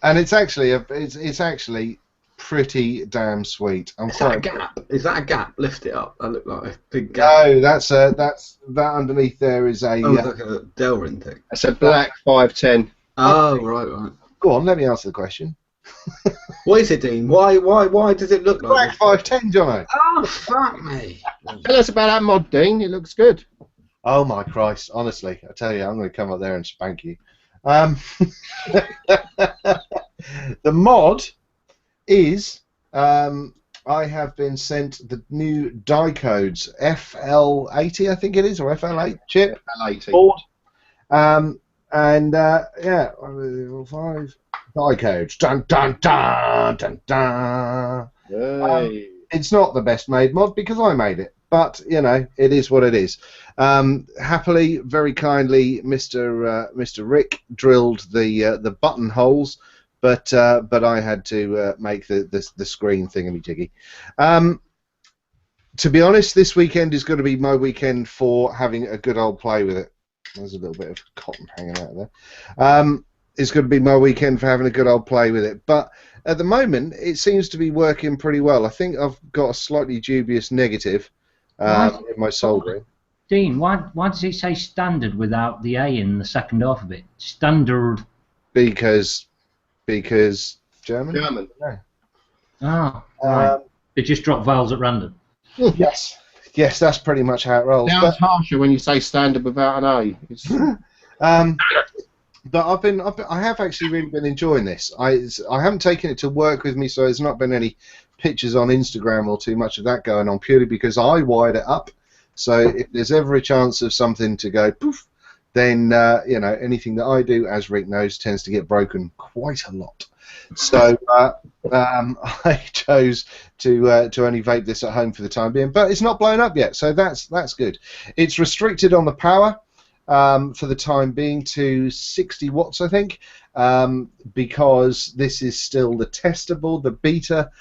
And it's actually pretty damn sweet. Is that a gap? Is that a gap? Lift it up. That looked like a big gap. No, that's that underneath there is a. Oh, it's like a Delrin thing. It's a black 510. Oh, right. Go on, let me answer the question. What is it, Dean? Why does it look like black 510, Jono? Oh, fuck me. Tell us about that mod, Dean. It looks good. Oh my Christ! Honestly, I tell you, I'm going to come up there and spank you. The mod is I have been sent the new die codes FL80, I think it is, or FL8 chip board, and yeah, 5 die codes. Dun dun dun dun dun. It's not the best made mod because I made it, but you know it is what it is. Happily, very kindly, Mr. Rick drilled the buttonholes. But I had to make the screen thingamajiggy. To be honest, this weekend is going to be my weekend for having a good old play with it. There's a little bit of cotton hanging out there. It's going to be my weekend for having a good old play with it. But at the moment, it seems to be working pretty well. I think I've got a slightly dubious negative in my soldering. Dean, why does it say standard without the A in the second half of it? Standard. Because German? German. No. Oh, right. They just drop vowels at random. Yes, that's pretty much how it rolls. Sounds harsher when you say standard without an A. But I have actually really been enjoying this. I haven't taken it to work with me, so there's not been any pictures on Instagram or too much of that going on, purely because I wired it up. So if there's ever a chance of something to go poof, then you know, anything that I do, as Rick knows, tends to get broken quite a lot. So I chose to only vape this at home for the time being, but it's not blown up yet, so that's good. It's restricted on the power for the time being to 60 watts, I think, because this is still the testable, the beta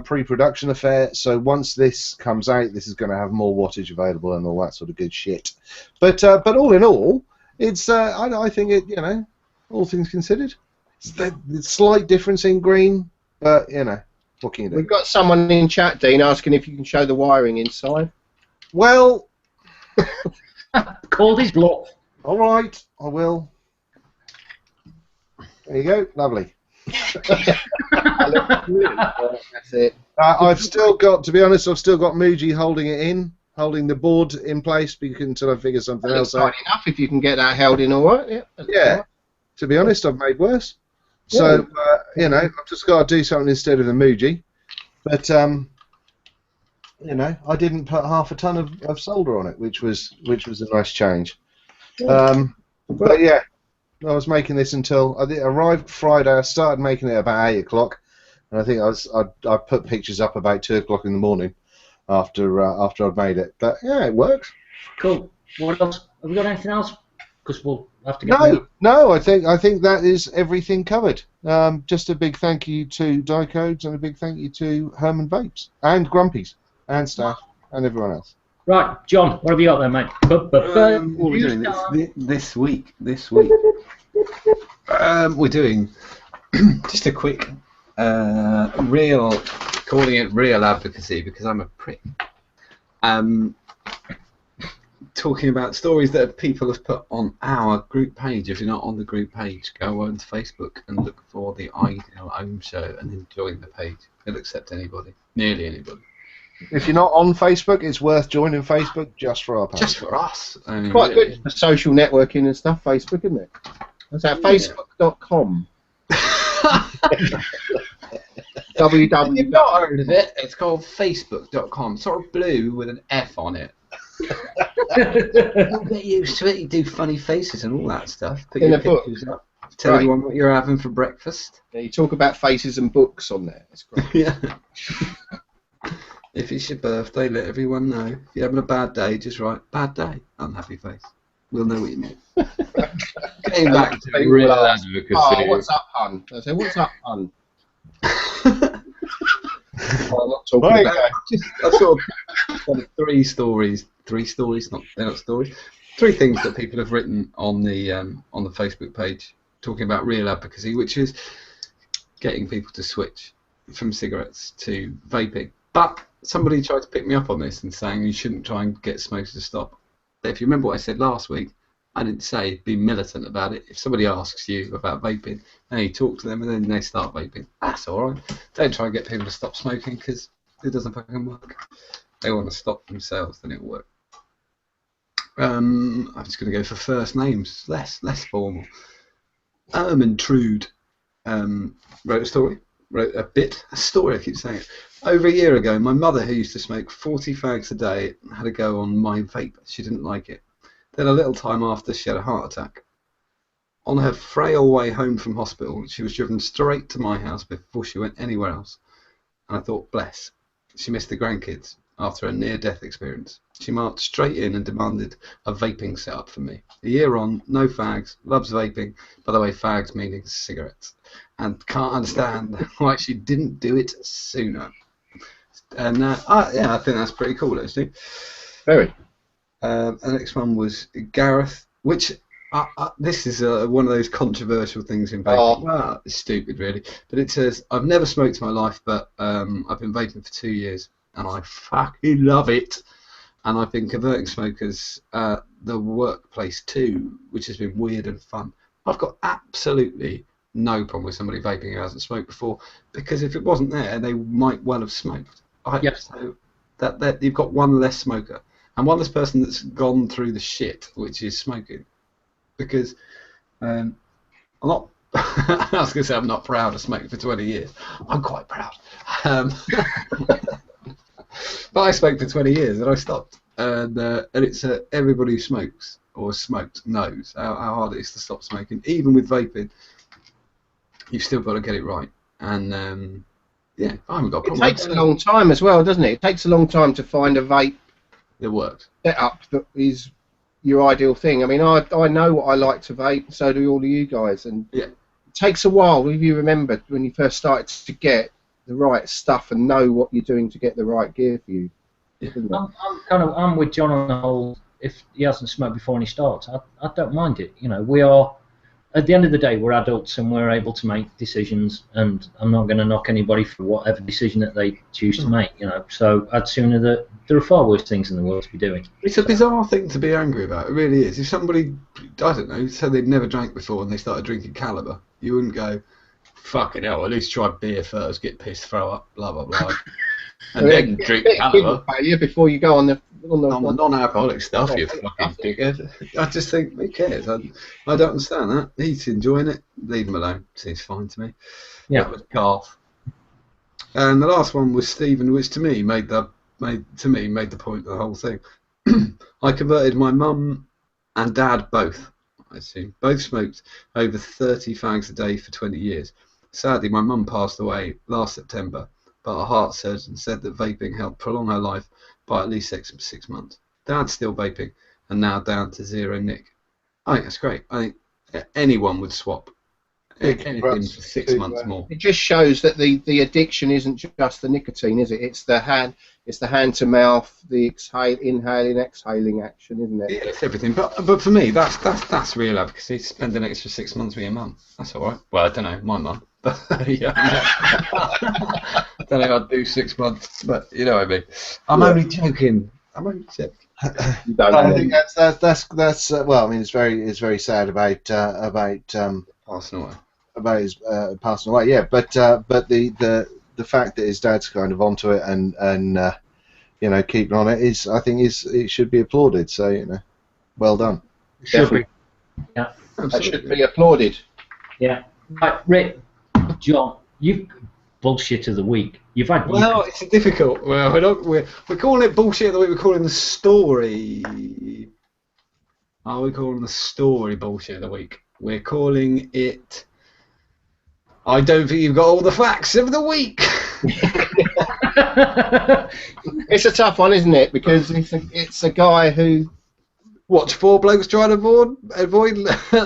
pre-production affair. So once this comes out, this is going to have more wattage available and all that sort of good shit. But all in all, it's I think it, you know, all things considered, it's the slight difference in green, but you know, what can you do? We've got someone in chat, Dean, asking if you can show the wiring inside. Well, called his bluff. All right, I will. There you go, lovely. That's it. I've still got, to be honest, I've still got Muji holding it in, holding the board in place until I figure something else out. Enough if you can get that held in all right. Yeah. To be honest, I've made worse. So you know, I've just got to do something instead of the Muji. But you know, I didn't put half a ton of solder on it, which was a nice change. But yeah, I was making this until I arrived Friday. I started making it about 8 o'clock, and I think I put pictures up about 2 o'clock in the morning after I'd made it. But yeah, it works. Cool. What else? Have we got anything else? Because we'll have to get. No. I think that is everything covered. Just a big thank you to Dicodes and a big thank you to Herman Vapes and Grumpies and staff and everyone else. Right, John, what have you got there, mate? What are we doing this week? We're doing just a quick calling it real advocacy because I'm a prick. Talking about stories that people have put on our group page. If you're not on the group page, go on to Facebook and look for the Ideal Home Show and then join the page. It'll accept anybody, nearly anybody. If you're not on Facebook, it's worth joining Facebook just for our page. Just for us. I mean, Quite good for social networking and stuff, Facebook, isn't it? That's at facebook.com. www. You've not heard of it? It's called facebook.com. Sort of blue with an F on it. Get used to it. You do funny faces and all that stuff. Put your pictures up. Tell everyone what you're having for breakfast. Yeah, you talk about faces and books on there. It's great. Yeah. If it's your birthday, let everyone know. If you're having a bad day, just write bad day, unhappy face. We'll know what you mean. Getting back to real advocacy. Oh, what's up, hun? I say, what's up, hun? I'm not talking about. I sort of three stories. They're not stories. Three things that people have written on the Facebook page talking about real advocacy, which is getting people to switch from cigarettes to vaping. But somebody tried to pick me up on this and saying you shouldn't try and get smokers to stop. But if you remember what I said last week, I didn't say be militant about it. If somebody asks you about vaping, then you talk to them and then they start vaping. That's all right. Don't try and get people to stop smoking because it doesn't fucking work. They want to stop themselves, then it'll work. I'm just going to go for first names, less formal. Ermintrude wrote a story. I keep saying it. Over a year ago, my mother, who used to smoke 40 fags a day, had a go on my vape. She didn't like it. Then a little time after, she had a heart attack. On her frail way home from hospital, she was driven straight to my house before she went anywhere else. And I thought, bless, she missed the grandkids after a near-death experience. She marched straight in and demanded a vaping setup for me. A year on, no fags, loves vaping. By the way, fags meaning cigarettes. And can't understand why she didn't do it sooner. And yeah, I think that's pretty cool, actually. Very. The next one was Gareth, which this is one of those controversial things in vaping. Oh. Well, it's stupid, really. But it says, I've never smoked in my life, but I've been vaping for 2 years, and I fucking love it. And I've been converting smokers the workplace too, which has been weird and fun. I've got absolutely no problem with somebody vaping who hasn't smoked before, because if it wasn't there, they might well have smoked. Yes. So that you've got one less smoker and one less person that's gone through the shit, which is smoking. Because I'm not. I was going to say I'm not proud of smoking for 20 years. I'm quite proud. But I smoked for 20 years and I stopped. And it's everybody who smokes or smoked knows how hard it is to stop smoking. Even with vaping, you've still got to get it right. And yeah, I haven't got a problem. It takes a long time as well, doesn't it? It takes a long time to find a vape that works. Setup that is your ideal thing. I mean, I know what I like to vape, so do all of you guys. And yeah, it takes a while. If you remember when you first started to get the right stuff and know what you're doing to get the right gear for you. Yeah. I'm with John on the whole. If he hasn't smoked before and he starts, I don't mind it. You know, we are. At the end of the day, we're adults and we're able to make decisions, and I'm not going to knock anybody for whatever decision that they choose to make, you know. So I'd sooner that there are far worse things in the world to be doing. It's a bizarre thing to be angry about. It really is. If somebody, I don't know, said they'd never drank before and they started drinking Caliber, you wouldn't go, fucking hell, at least try beer first, get pissed, throw up, blah, blah, blah. And then drink Caliber. Before you go on the non-alcoholic stuff, you fucking dickhead. I just think, who cares? I don't understand that. He's enjoying it. Leave him alone. Seems fine to me. Yeah. That was Garth. And the last one was Stephen, which to me made the made the point of the whole thing. I converted my mum and dad both. I assume both smoked over 30 fags a day for 20 years. Sadly, my mum passed away last September, but a heart surgeon said that vaping helped prolong her life by at least 6 months. Dad's still vaping and now down to 0 nic. I think that's great. I think anyone would swap anything for 6 months more. It just shows that the addiction isn't just the nicotine, is it? It's the hand to mouth, the inhaling, exhaling action, isn't it? Yeah, it's everything. But for me, that's real advocacy. Spend an extra 6 months with your mum. That's all right. Well, I don't know, my mum. But yeah, I don't know. I'd do 6 months, but you know what I mean. I'm only joking. I think that's well. I mean, it's very sad about passing away. About his passing away. Yeah, but the fact that his dad's kind of onto it and you know, keeping on it is, I think, it should be applauded. So, you know, well done. Should be. Yeah. That should be applauded. Yeah. Right, Rick, John, you've bullshit of the week. You've had. Well, it's difficult. Well, we're calling it bullshit of the week. We're calling the story. Are we calling the story bullshit of the week? We're calling it. I don't think you've got all the facts of the week. It's a tough one, isn't it? Because it's a guy who. Watch 4 blokes trying to avoid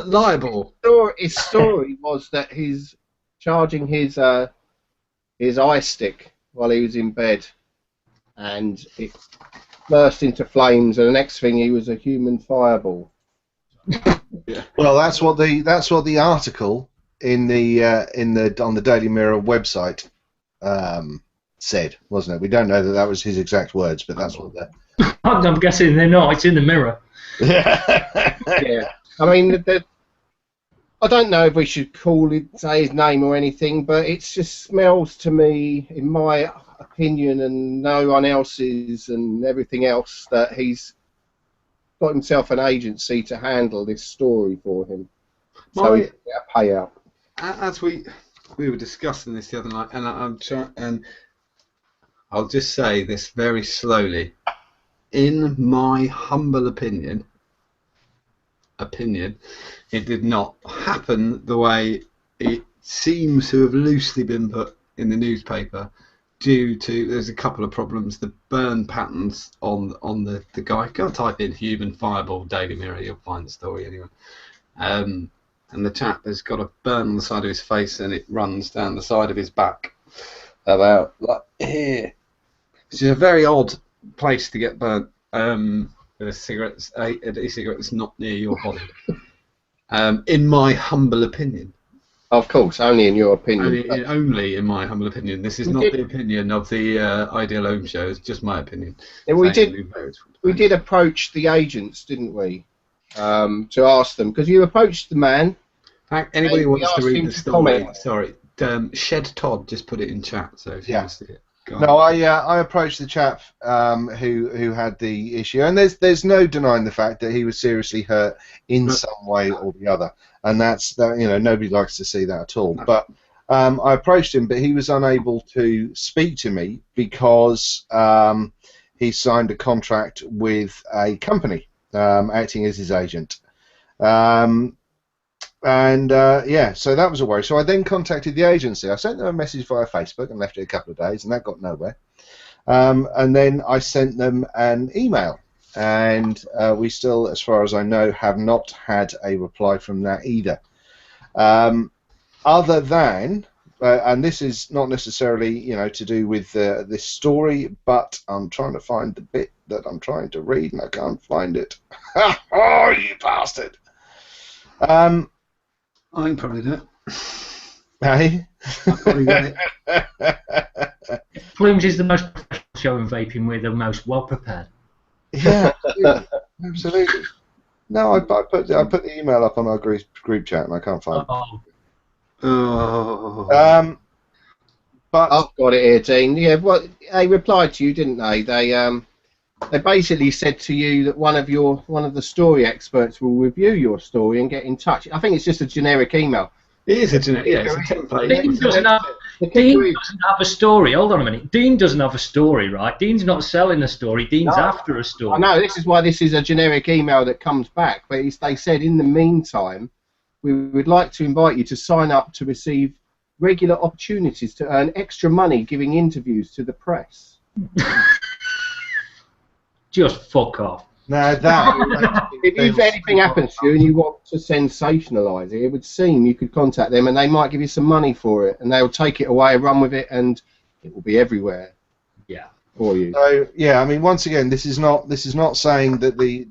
liable. His story was that he's charging his eye stick while he was in bed, and it burst into flames, and the next thing he was a human fireball. Yeah. Well, that's what the article on the Daily Mirror website said, wasn't it? We don't know that was his exact words, but that's what they're. I'm guessing they're not. It's in the Mirror. Yeah. I mean, I don't know if we should say his name or anything, but it just smells to me, in my opinion, and no one else's, and everything else, that he's got himself an agency to handle this story for him. So he can get a payout. As we were discussing this the other night, and I'll just say this very slowly. In my humble opinion, it did not happen the way it seems to have loosely been put in the newspaper, due to there's a couple of problems. The burn patterns on the guy. Go and type in human fireball Daily Mirror, you'll find the story anyway. And the chap has got a burn on the side of his face, and it runs down the side of his back about like here. Which is a very odd place to get burnt. With a cigarette that's not near your body. In my humble opinion. Of course, only in your opinion. Only in my humble opinion. This is not the opinion of the Ideal Home Show. It's just my opinion. Yeah, we did approach the agents, didn't we? To ask them, because you approached the man. Anybody who wants to read the story? Sorry, Shed Todd just put it in chat. So if you want to see it. No, I approached the chap who had the issue, and there's no denying the fact that he was seriously hurt in some way or the other, and that's that. You know, nobody likes to see that at all. No. But I approached him, but he was unable to speak to me because he signed a contract with a company acting as his agent. Yeah, so that was a worry. So I then contacted the agency. I sent them a message via Facebook and left it a couple of days, and that got nowhere. And then I sent them an email, and we still, as far as I know, have not had a reply from that either. Other than, and this is not necessarily, you know, to do with this story, but I'm trying to find the bit that I'm trying to read, and I can't find it. Oh, you bastard! I can probably do it. Hey? I probably got it. Plumes is the most professional show in vaping. We're the most well prepared. Yeah, absolutely. No, I put the email up on our group chat, and I can't find it. Oh. But I've got it here, Dean. Yeah, well, they replied to you, didn't they? They basically said to you that one of the story experts will review your story and get in touch. I think it's just a generic email. It is a generic. Yeah, it's a template. Dean doesn't have a story. Hold on a minute. Dean doesn't have a story, right? Dean's not selling a story. Dean's after a story. I know. This is why this is a generic email that comes back. But they said, in the meantime, we would like to invite you to sign up to receive regular opportunities to earn extra money giving interviews to the press. Just fuck off. Now if anything happens to you and you want to sensationalise it, it would seem you could contact them and they might give you some money for it, and they'll take it away, run with it, and it will be everywhere. Yeah. For you. So yeah, I mean, once again, this is not saying that the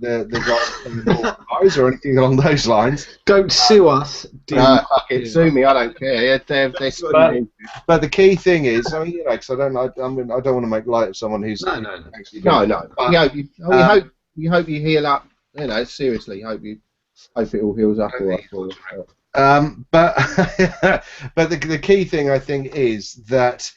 guys or anything along those lines. Don't sue us. Fuck it, sue me. I don't care. But the key thing is, I mean, you know, because I don't want to make light of someone who's no. But we hope you heal up. You know, seriously, hope it all heals up all right for you. But the key thing I think is that.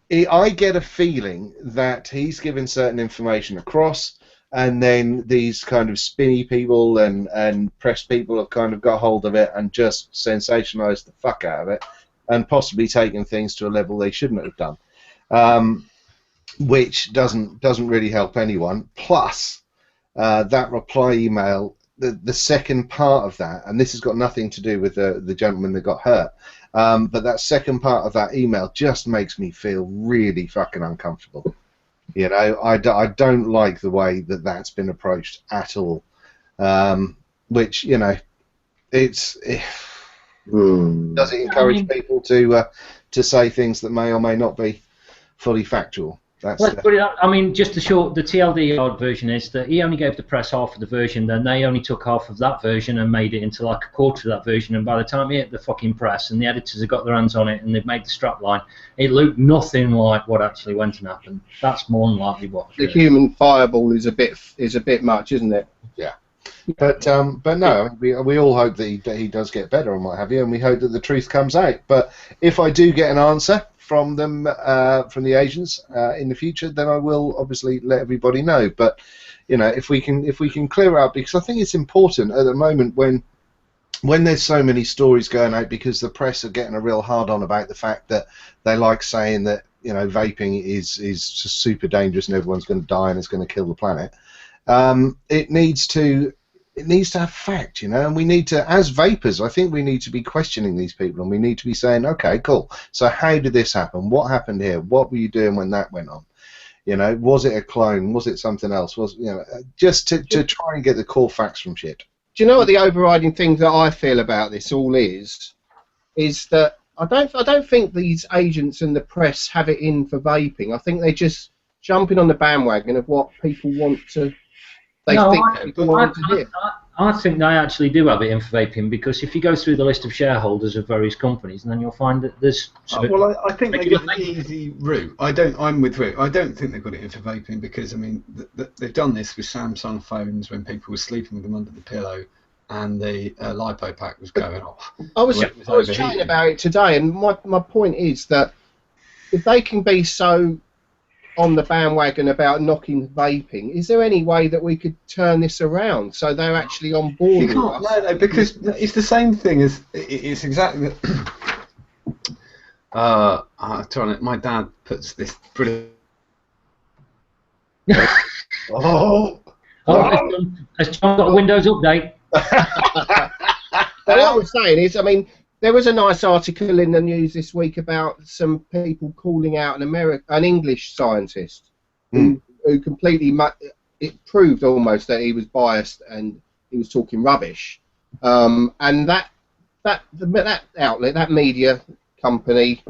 I get a feeling that he's given certain information across, and then these kind of spinny people and press people have kind of got hold of it and just sensationalised the fuck out of it, and possibly taken things to a level they shouldn't have done, which doesn't really help anyone. Plus, that reply email, the second part of that, and this has got nothing to do with the gentleman that got hurt. But that second part of that email just makes me feel really fucking uncomfortable. You know, I don't like the way that that's been approached at all. Which, you know, does it encourage people to say things that may or may not be fully factual? Let's put it up. I mean, just the TLDR version is that he only gave the press half of the version, then they only took half of that version and made it into like a quarter of that version, and by the time it hit the fucking press and the editors have got their hands on it and they've made the strap line, it looked nothing like what actually went and happened. That's more than likely what the human fireball is a bit much, isn't it? Yeah. But no, we all hope that he does get better and what have you, and we hope that the truth comes out. But if I do get an answer from them, from the agents in the future, then I will obviously let everybody know. But you know, if we can clear out, because I think it's important at the moment when there's so many stories going out, because the press are getting a real hard on about the fact that they like saying that, you know, vaping is just super dangerous and everyone's going to die and it's going to kill the planet. It needs to have fact, you know, and we need to, as vapers, I think we need to be questioning these people, and we need to be saying, okay, cool, so how did this happen? What happened here? What were you doing when that went on? You know, was it a clone? Was it something else? You know, just to try and get the core facts from shit. Do you know what the overriding thing that I feel about this all is that I don't think these agents and the press have it in for vaping. I think they're just jumping on the bandwagon of what people want to. I think they actually do have it in for vaping, because if you go through the list of shareholders of various companies, then you'll find that there's. Well, I think they get the easy route. I'm with Rick. I don't think they've got it in for vaping, because I mean they've done this with Samsung phones when people were sleeping with them under the pillow, and the lipo pack was going off. I was chatting about it today, and my point is that if they can be so on the bandwagon about knocking vaping, is there any way that we could turn this around so they're actually on board? You can't, no, because it's the same thing as it's exactly. My dad puts this brilliant. Has John got a Windows update? What I was saying is, I mean, there was a nice article in the news this week about some people calling out an English scientist who completely it proved almost that he was biased and he was talking rubbish. And that outlet, that media company,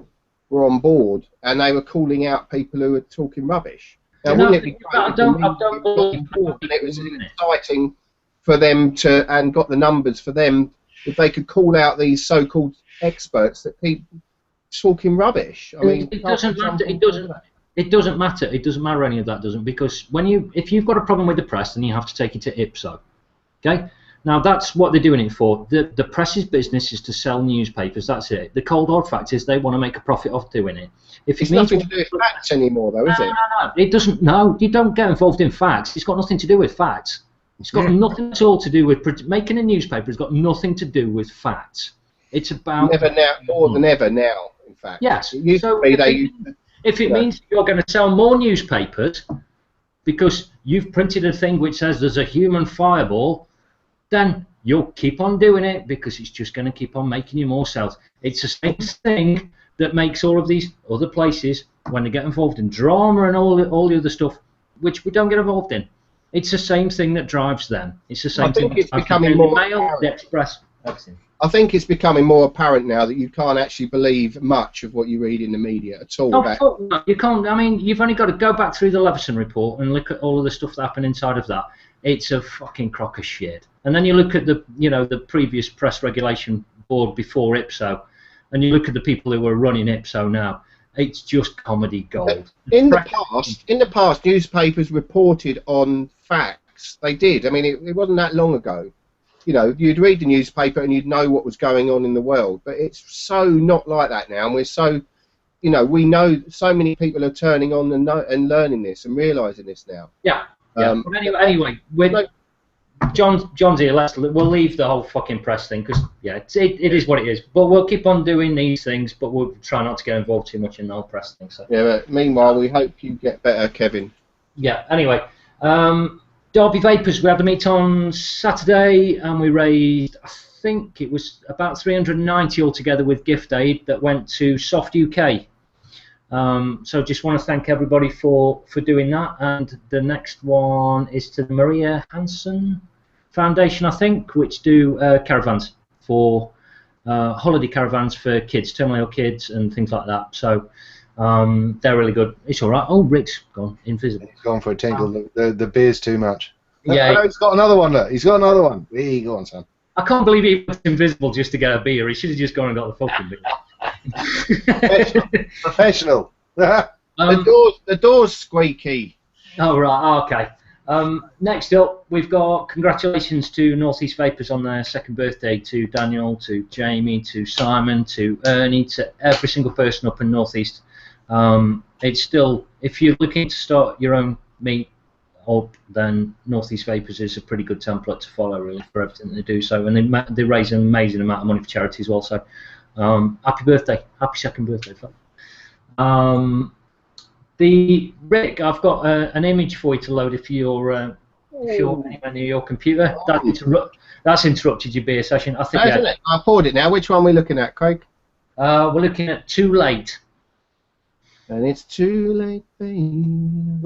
were on board, and they were calling out people who were talking rubbish. Now, wouldn't it be great? I don't believe it was exciting for them and got the numbers for them. If they could call out these so-called experts that people talking rubbish, I mean, it doesn't matter. It doesn't matter. It doesn't matter any of that, doesn't, because if you've got a problem with the press, then you have to take it to IPSO. Okay. Now that's what they're doing it for. The press's business is to sell newspapers. That's it. The cold hard fact is they want to make a profit off doing it. If it's nothing to do with facts anymore, though, is it? No. It doesn't. No, you don't get involved in facts. It's got nothing to do with facts. It's got nothing at all to do with making a newspaper. It's got nothing to do with facts. It's about never now, more than ever now. In fact, yes. So if it means you're going to sell more newspapers because you've printed a thing which says there's a human fireball, then you'll keep on doing it because it's just going to keep on making you more sales. It's the same thing that makes all of these other places, when they get involved in drama and all the other stuff, which we don't get involved in. It's the same thing that drives them. It's the same thing that drives the Daily Mail, the Express, everything. I think it's becoming more apparent now that you can't actually believe much of what you read in the media at all. No, you can't. I mean, you've only got to go back through the Leveson report and look at all of the stuff that happened inside of that. It's a fucking crock of shit. And then you look at the previous press regulation board before IPSO, and you look at the people who were running IPSO now. It's just comedy gold. In the past, newspapers reported on facts. They did. I mean, it wasn't that long ago. You know, you'd read the newspaper and you'd know what was going on in the world. But it's so not like that now. And we're so, you know, we know so many people are turning on and learning this and realising this now. Yeah. But anyway, John's here. We'll leave the whole fucking press thing because it is what it is. But we'll keep on doing these things, but we'll try not to get involved too much in the whole press thing. So. Yeah. But meanwhile, we hope you get better, Kevin. Yeah. Anyway, Derby Vapers. We had the meet on Saturday, and we raised, I think it was about 390 altogether with gift aid that went to Soft UK. So just want to thank everybody for doing that, and the next one is to the Maria Hansen Foundation, I think, which do caravans for holiday caravans for kids, terminally ill kids and things like that. So they're really good. It's all right. Oh, Rick's gone invisible. He's gone for a tinkle. The beer's too much. Yeah, oh, he's got another one. Look, he's got another one. Go on, son. I can't believe he was invisible just to get a beer. He should have just gone and got the fucking beer. Professional. The door's squeaky. Oh, right, okay. Next up, we've got congratulations to North East Vapers on their second birthday, to Daniel, to Jamie, to Simon, to Ernie, to every single person up in North East. It's still, if you're looking to start your own meet up, then North East Vapers is a pretty good template to follow, really, for everything they do. So, and they raise an amazing amount of money for charity as well. So, happy birthday, happy second birthday, folks. Rick, I've got an image for you to load if you're anywhere near your computer. That's interrupted your beer session. I think. Hasn't it? I poured it now. Which one are we looking at, Craig? We're looking at Too Late. And it's too late, babe.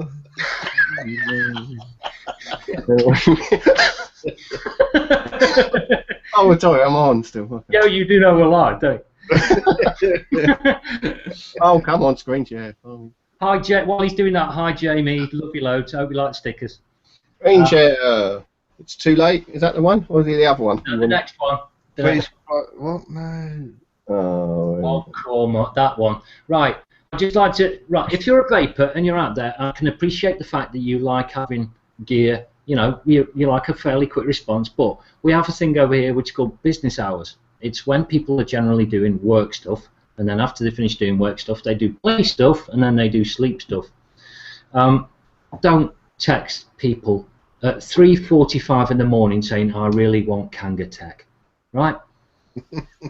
Oh, sorry, I'm on still. Yeah, you do know we're live, don't you? Oh, come on, screen share. Oh. Hi, while he's doing that, hi, Jamie. Love you loads. Hope you like stickers. Screen share. It's too late. Is that the one? Or is it the other one? No, the next one. What? No. Oh, come on, that one. Right. I'd just like to, if you're a vapor and you're out there, I can appreciate the fact that you like having gear, you know, you like a fairly quick response, but we have a thing over here which is called business hours. It's when people are generally doing work stuff, and then after they finish doing work stuff, they do play stuff, and then they do sleep stuff. Don't text people at 3:45 in the morning saying, I really want Kanga Tech, right?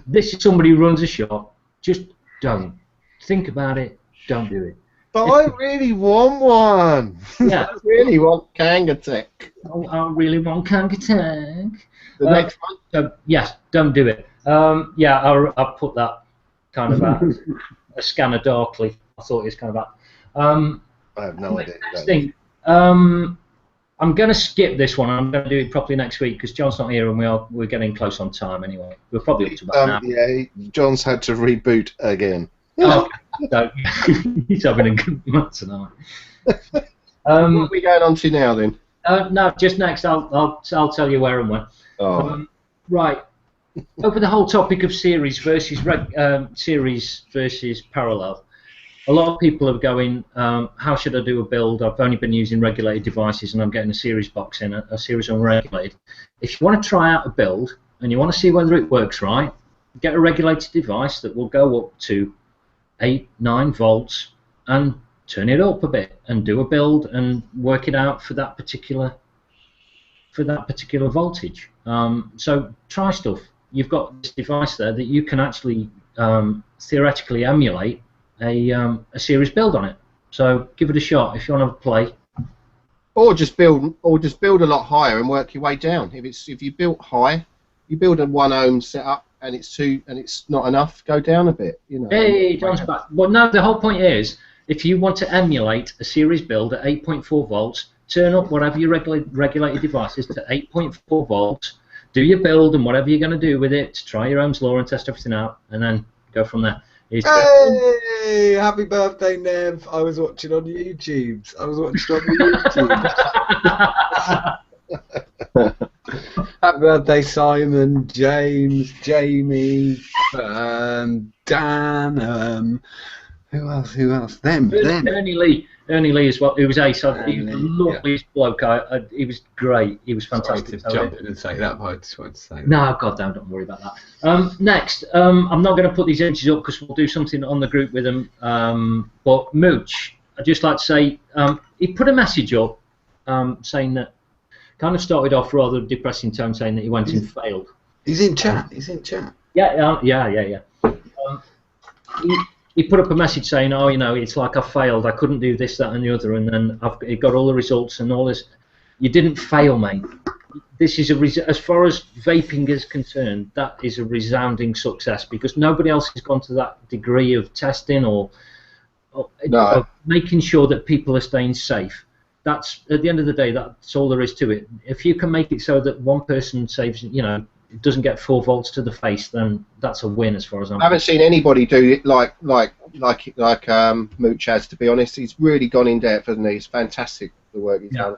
This is somebody who runs a shop. Just don't. Think about it. Don't do it. But I really want one. Yeah. I really want Kanga Tech. Oh, I really want Kanga Tech. The next one? So, yes, don't do it. Yeah, I'll put that kind of a scanner darkly. I thought it was kind of that. I have no idea. Next thing, I'm going to skip this one. I'm going to do it properly next week because John's not here and we're getting close on time anyway. We're probably up to about an hour. Yeah, John's had to reboot again. Oh, no. He's having a good month tonight. What are we going on to now then? No, just next. I'll tell you where and when. Oh. Right. Over the whole topic of series versus parallel, a lot of people are going, how should I do a build? I've only been using regulated devices and I'm getting a series box in, a series unregulated. If you want to try out a build and you want to see whether it works right, get a regulated device that will go up to 8-9 volts and turn it up a bit and do a build and work it out for that particular for that particular voltage. So try stuff. You've got this device there that you can actually theoretically emulate a series build on it. So give it a shot if you want to play. Or just build a lot higher and work your way down. If you built high, you build a 1 ohm setup and it's not enough, go down a bit. You know. Hey, John's back. Well, no, the whole point is, if you want to emulate a series build at 8.4 volts, turn up whatever your regulated device is to 8.4 volts, do your build and whatever you're going to do with it, try your Ohm's law and test everything out, and then go from there. Hey, happy birthday, Nev. I was watching on YouTube. Happy birthday, Simon, James, Jamie, Dan, who else? Them. Ernie Lee as well, who was ace. He was the loveliest bloke. He was great. He was fantastic. Sorry to jump in and say that, but I just wanted to say that. No, goddamn, don't worry about that. Next, I'm not going to put these images up because we'll do something on the group with them. But Mooch, I'd just like to say, he put a message up saying that, kind of started off rather depressing tone, saying that he went and failed. He's in chat. Yeah. He put up a message saying, oh, you know, it's like I failed. I couldn't do this, that, and the other, and then it got all the results and all this. You didn't fail, mate. This is as far as vaping is concerned, that is a resounding success because nobody else has gone to that degree of testing or making sure that people are staying safe. That's, at the end of the day, that's all there is to it. If you can make it so that one person saves, you know, doesn't get 4 volts to the face, then that's a win as far as I'm concerned. I haven't seen anybody do it like Mooch has, to be honest. He's really gone in depth, hasn't he? It's fantastic, the work he's done.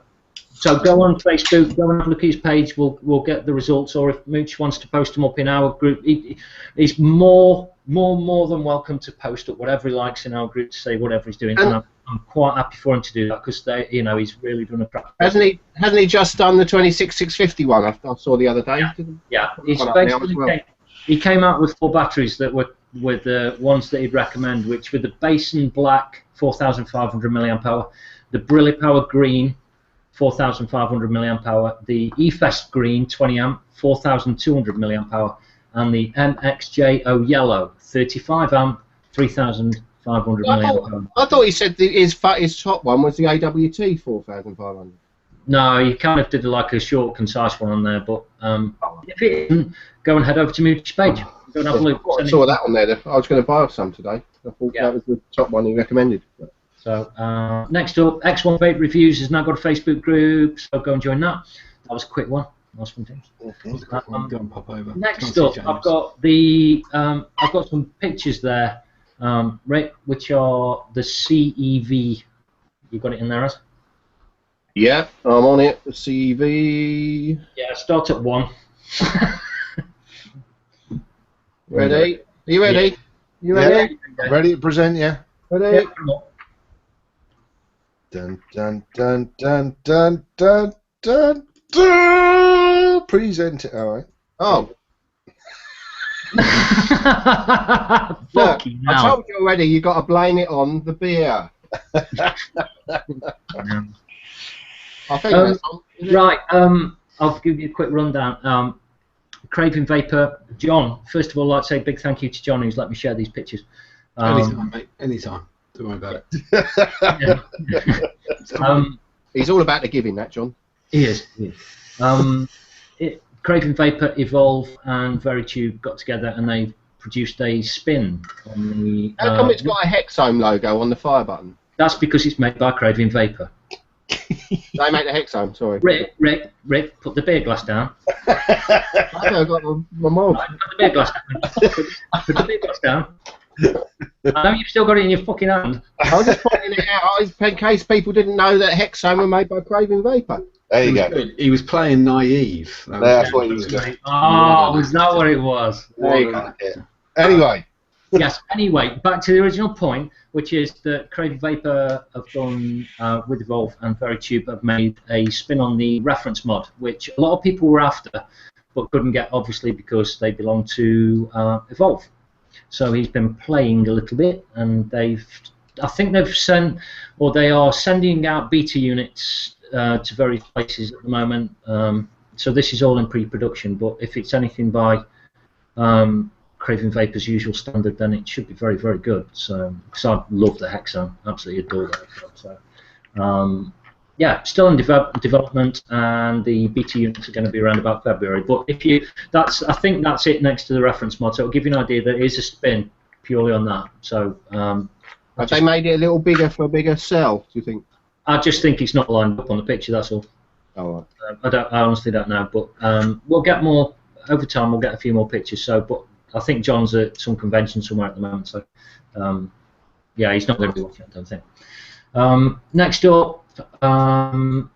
So go on Facebook, go and have a look at his page. We'll get the results, or if Mooch wants to post them up in our group, he's more than welcome to post up whatever he likes in our group to say whatever he's doing. And I'm quite happy for him to do that because he's really done a crap. Hasn't he just done the 26650 one? I saw the other day. Yeah. He came out with 4 batteries that were with the ones that he'd recommend, which were the Basin Black 4,500 milliamp hour, the Brilli Power Green 4,500 milliamp hour, the eFest Green 20 amp 4,200 milliamp hour, and the MXJO Yellow 35 amp 3,500 milliamp hour. I thought he said his top one was the AWT 4,500. No, he kind of did like a short, concise one on there, but if it isn't, go and head over to Mooch's page. Go and have a look. I saw that on there. I was going to buy some today. I thought that was the top one he recommended. So next up, X1 Vape Reviews has now got a Facebook group, so go and join that. That was a quick one. Nice one, James. Go and pop over. Next up, I've got some pictures there, Rick, which are the CEV. You got it in there, Az? Yeah, I'm on it. The CEV. Yeah, start at 1. Ready? Are you ready? You ready? Yeah. Ready to present, yeah? Ready? Yeah. Dun dun dun dun dun dun dun dun. Present it, alright. Oh. Look, I told you already, you got to blame it on the beer. I think that's on, right, I'll give you a quick rundown. Craving Vapor, John, first of all, I'd like to say a big thank you to John who's let me share these pictures. Anytime, mate, anytime. Don't worry about it. He's all about the giving, that John. He is. Craving Vapor, Evolve, and VeryTube got together and they produced a spin on the. How come it's got a Hexome logo on the fire button? That's because it's made by Craving Vapor. They make the Hexome, sorry. Rick, put the beer glass down. I've got my mug. Put the beer glass down. Put the beer glass down. I know you've still got it in your fucking hand. I was just pointing it out in case people didn't know that Hexome were made by Craving Vapor. There you go. He was playing naive. That's what he was doing. Oh, was that what it was? There you go. Anyway. Yes, anyway, back to the original point, which is that Craving Vapor have done, with Evolve and VeryTube, have made a spin on the reference mod, which a lot of people were after, but couldn't get, obviously, because they belong to Evolve. So he's been playing a little bit, and they've I think they've sent, or they are sending out beta units to various places at the moment. So this is all in pre-production. But if it's anything by Craving Vapor's usual standard, then it should be very, very good. So, because I love the Hexone, absolutely adore that. So, yeah, still in development, and the beta units are going to be around about February. But if you, I think that's it next to the reference mod. So it'll give you an idea that it is a spin purely on that. So, have they made it a little bigger for a bigger cell? Do you think? I just think it's not lined up on the picture. That's all. Oh. I honestly don't know, but we'll get more over time. We'll get a few more pictures. So, but I think John's at some convention somewhere at the moment. So, yeah, he's not going to be watching it, I don't think. Next up. Vape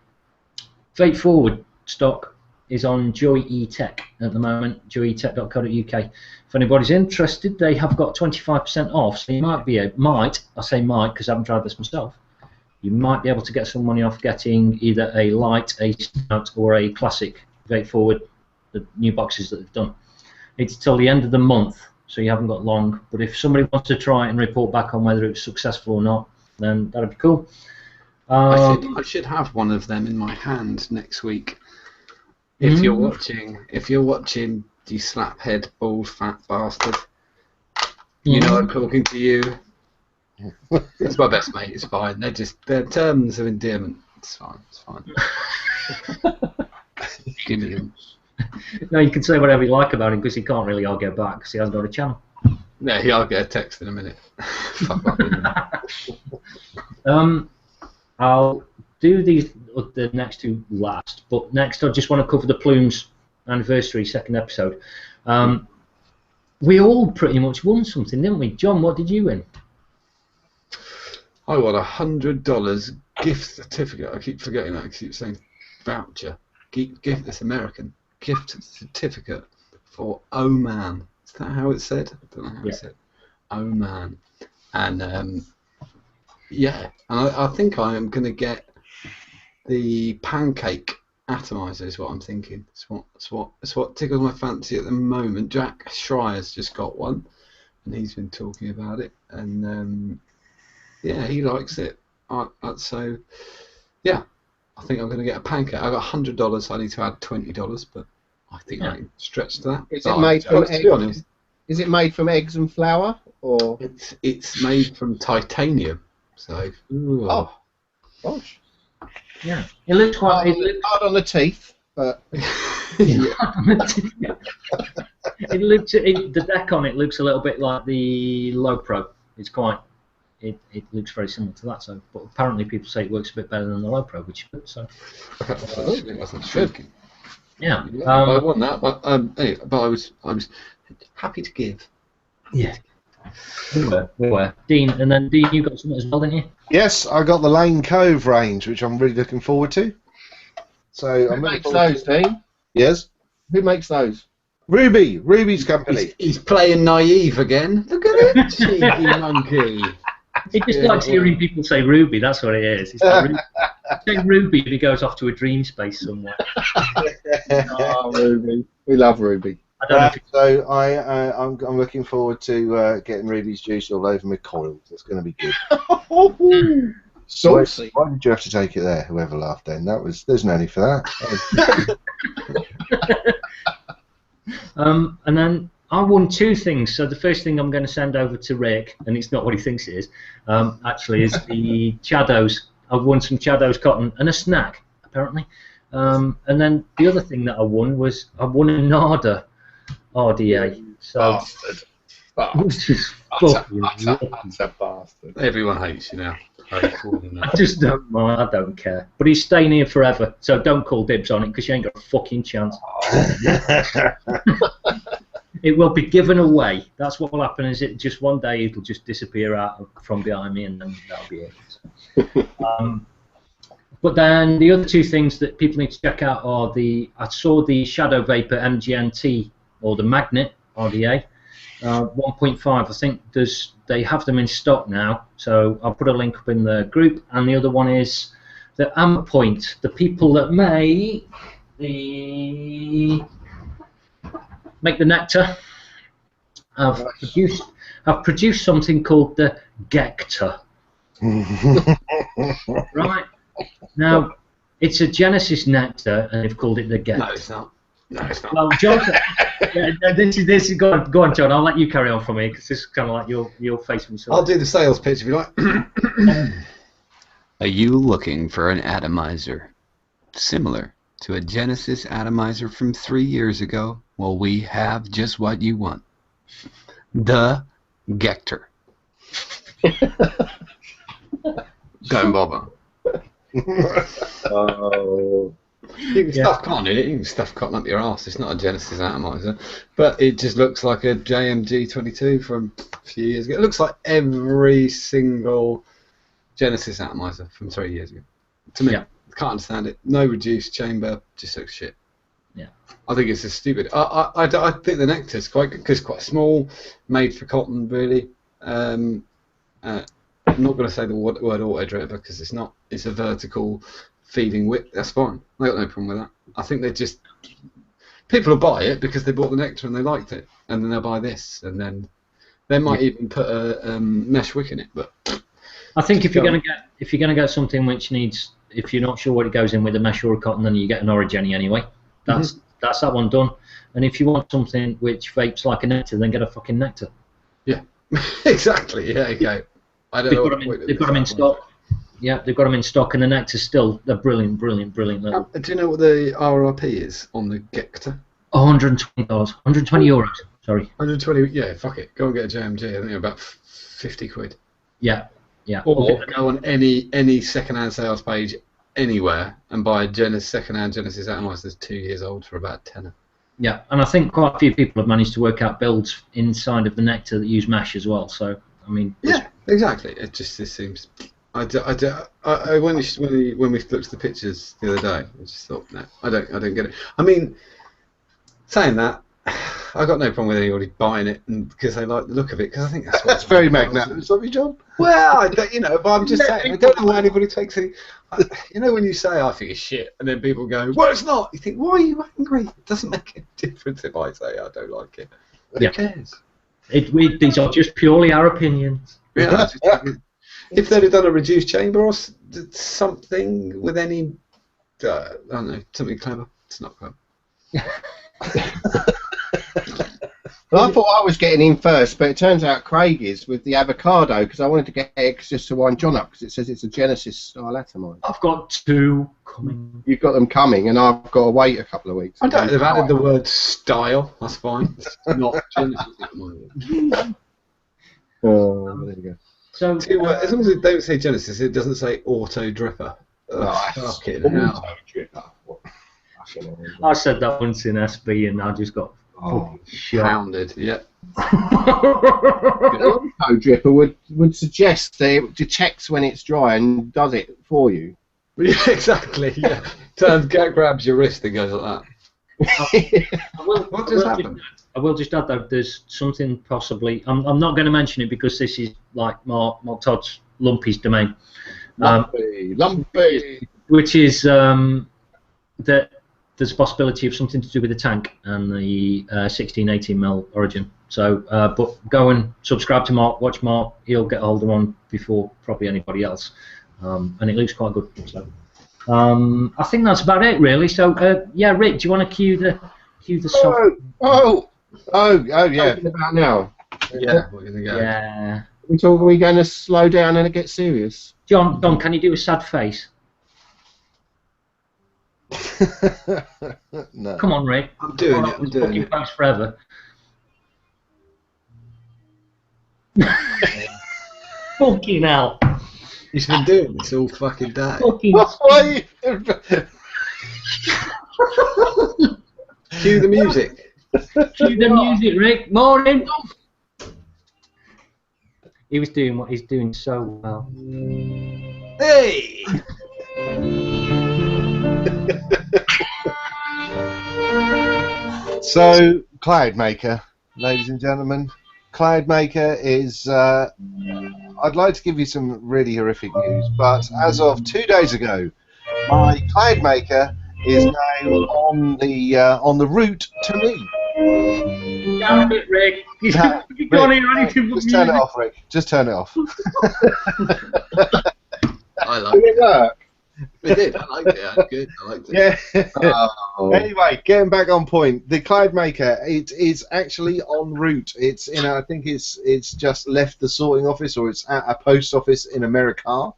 Forward stock is on Joy E-Tech at the moment, joyetech.co.uk. If anybody's interested, they have got 25% off, so you might be I say might because I haven't tried this myself, you might be able to get some money off getting either a light, a stout, or a classic Vape Forward, the new boxes that they've done. It's till the end of the month, so you haven't got long, but if somebody wants to try it and report back on whether it's successful or not, then that'd be cool. I should have one of them in my hand next week. If you're watching, you slaphead, bald, fat bastard. You know I'm talking to you. It's my best mate. It's fine. They're terms of endearment. It's fine. It's fine. Give me them. No, you can say whatever you like about him because he can't really argue back because he hasn't got a channel. No, I'll get a text in a minute. Fuck up. I'll do the next two last, but next I just want to cover the Plumes anniversary second episode. We all pretty much won something, didn't we? John, what did you win? I won $100 gift certificate. I keep forgetting that. I keep saying voucher. Gift. That's American. Gift certificate for Oman. Is that how it's said? I don't know how it's said. Oman. And yeah, and I think I am going to get the pancake atomizer is what I'm thinking. It's what tickles my fancy at the moment. Jack Schreier's just got one, and he's been talking about it, and yeah, he likes it. So yeah, I think I'm going to get a pancake. I got $100. I need to add $20, but I think I can stretch to that. Is it made from eggs? Is it made from eggs and flour, or it's made from titanium? So, oh, gosh. Yeah, it looks quite. Hard on the teeth, but it looks. The deck on it looks a little bit like the Low Pro. It's quite. It looks very similar to that. So, but apparently people say it works a bit better than the Low Pro, which is good. So, yeah. I won that, but anyway, but I was happy to give. Yeah. We were. Dean, and then Dean, you got something as well, didn't you? Yes, I got the Lane Cove range, which I'm really looking forward to. So who makes those, Dean? Yes. Who makes those? Ruby's company. He's playing naive again. Look at it, cheeky monkey. He just likes hearing people say Ruby. That's what it is. It's like say Ruby if he goes off to a dream space somewhere. Oh, Ruby. We love Ruby. So I'm looking forward to getting Ruby's juice all over my coils. It's going to be good. Saucy. Why did you have to take it there? Whoever laughed then? There's no need for that. And then I won two things. So the first thing I'm going to send over to Rick, and it's not what he thinks it is, actually, is the Chados. I've won some Chados cotton and a snack, apparently. And then the other thing that I won was I won a NADA RDA. So, which is fucking utter bastard. Everyone hates you now. I just don't mind. I don't care. But he's staying here forever, so don't call dibs on it because you ain't got a fucking chance. It will be given away. That's what will happen. Is it just one day it'll just disappear out from behind me, and then that'll be it. But then the other two things that people need to check out are I saw the Shadow Vapor MGNT or the Magnet RDA 1.5. I think they have them in stock now. So I'll put a link up in the group. And the other one is the Amp Point. The people that make the nectar have produced something called the Gector. Right. Now, it's a Genesis nectar, and they've called it the Get. No, it's not. No, it's not. Well, John, this is go on, John. I'll let you carry on from here because this is kind of like your face and I'll do the sales pitch if you like. Are you looking for an atomizer similar to a Genesis atomizer from 3 years ago? Well, we have just what you want. The Gector. Don't bother. Oh. You can stuff cotton in it. You can stuff cotton up your arse. It's not a Genesis atomizer, but it just looks like a JMG22 from a few years ago. It looks like every single Genesis atomizer from 3 years ago. To me, can't understand it. No reduced chamber, just looks shit. Yeah, I think it's just stupid. I think the nectar's quite good because it's quite small, made for cotton, really. I'm not going to say the word auto drip because it's not. It's a vertical feeding wick. That's fine. I got no problem with that. I think they just people will buy it because they bought the nectar and they liked it, and then they'll buy this, and then they might even put a mesh wick in it. But I think if you're going to get something which needs, if you're not sure what it goes in with a mesh or a cotton, then you get an origeni anyway. That's that one done. And if you want something which vapes like a nectar, then get a fucking nectar. Yeah, exactly. Yeah, okay. I don't know. They've got them in stock. Yeah, they've got them in stock, and the nectar's still they're brilliant. Do you know what the RRP is on the Gector? $120, 120 euros. Sorry. 120. Yeah, fuck it. Go and get a JMG. I think they're about 50 quid. Yeah. Or go on any second-hand sales page anywhere and buy a second-hand Genesis atomizer that's 2 years old for about £10. Yeah, and I think quite a few people have managed to work out builds inside of the nectar that use mesh as well. So I mean. Yeah, exactly. It seems. When we looked at the pictures the other day, I just thought, no, I don't get it. I mean, saying that, I got no problem with anybody buying it because they like the look of it. Because I think that's very magnanimous of you, John. Well, but I'm just saying, I don't know why anybody takes it. When you say I think it's shit, and then people go, well, it's not. You think, why are you angry? It doesn't make any difference if I say I don't like it. Who cares? These are just purely our opinions. Yeah. If they'd have done a reduced chamber or something with any, I don't know, something clever, it's not clever. Well, I thought I was getting in first, but it turns out Craig is with the avocado because I wanted to get eggs just to wind John up because it says it's a Genesis style atomizer. I've got 2 coming. You've got them coming, and I've got to wait a couple of weeks. I don't know, they've added the word style, that's fine. It's not Genesis atomizer. Oh, there you go. So, as long as it don't say Genesis, it doesn't say auto dripper. Fucking hell. I said that once in SB and I just got pounded. Yeah. Auto dripper would suggest that it detects when it's dry and does it for you. Yeah, exactly. Yeah. Grabs your wrist and goes like that. What just happened? I will just add that there's something possibly. I'm not going to mention it because this is like Mark Todd's Lumpy's domain. Lumpy. Which is that there's a possibility of something to do with the tank and the 16-18mm origin. So, but go and subscribe to Mark, watch Mark. He'll get a hold of one before probably anybody else, and it looks quite good. So, I think that's about it really. So, yeah, Rick, do you want to cue the song? Oh, yeah. About now. Yeah, we're gonna go. Yeah. Are we going to slow down and get serious? John, can you do a sad face? No. Come on, Rick. I'm doing it. I'm doing it. Post forever. Fucking hell. He's been doing this all fucking day. Fucking Cue the music. Cue the music, Rick. Morning. He was doing what he's doing so well. Hey! So, Cloudmaker, ladies and gentlemen. Cloudmaker is, I'd like to give you some really horrific news, but as of 2 days ago, my Cloudmaker is now on the route to me. Damn it, Rick. You can't hear anything but just music. turn it off, Rick. Just turn it off. I Did liked it it. work? It did. I liked it. That's good. I liked it. Yeah. Oh. Anyway, getting back on point, the Cloud Maker, it is actually en route. It's I think it's just left the sorting office, or it's at a post office in America,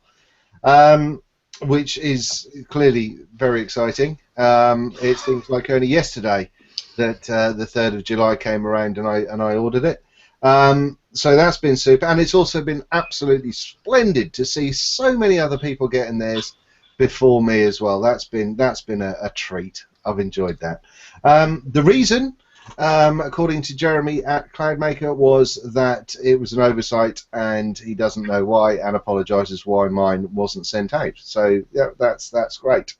which is clearly very exciting. It seems like only yesterday that the 3rd of July came around and I ordered it. So that's been super, and it's also been absolutely splendid to see so many other people getting theirs before me as well. That's been a treat. I've enjoyed that. The reason, according to Jeremy at Cloudmaker, was that it was an oversight and he doesn't know why and apologises why mine wasn't sent out. So yeah, that's great.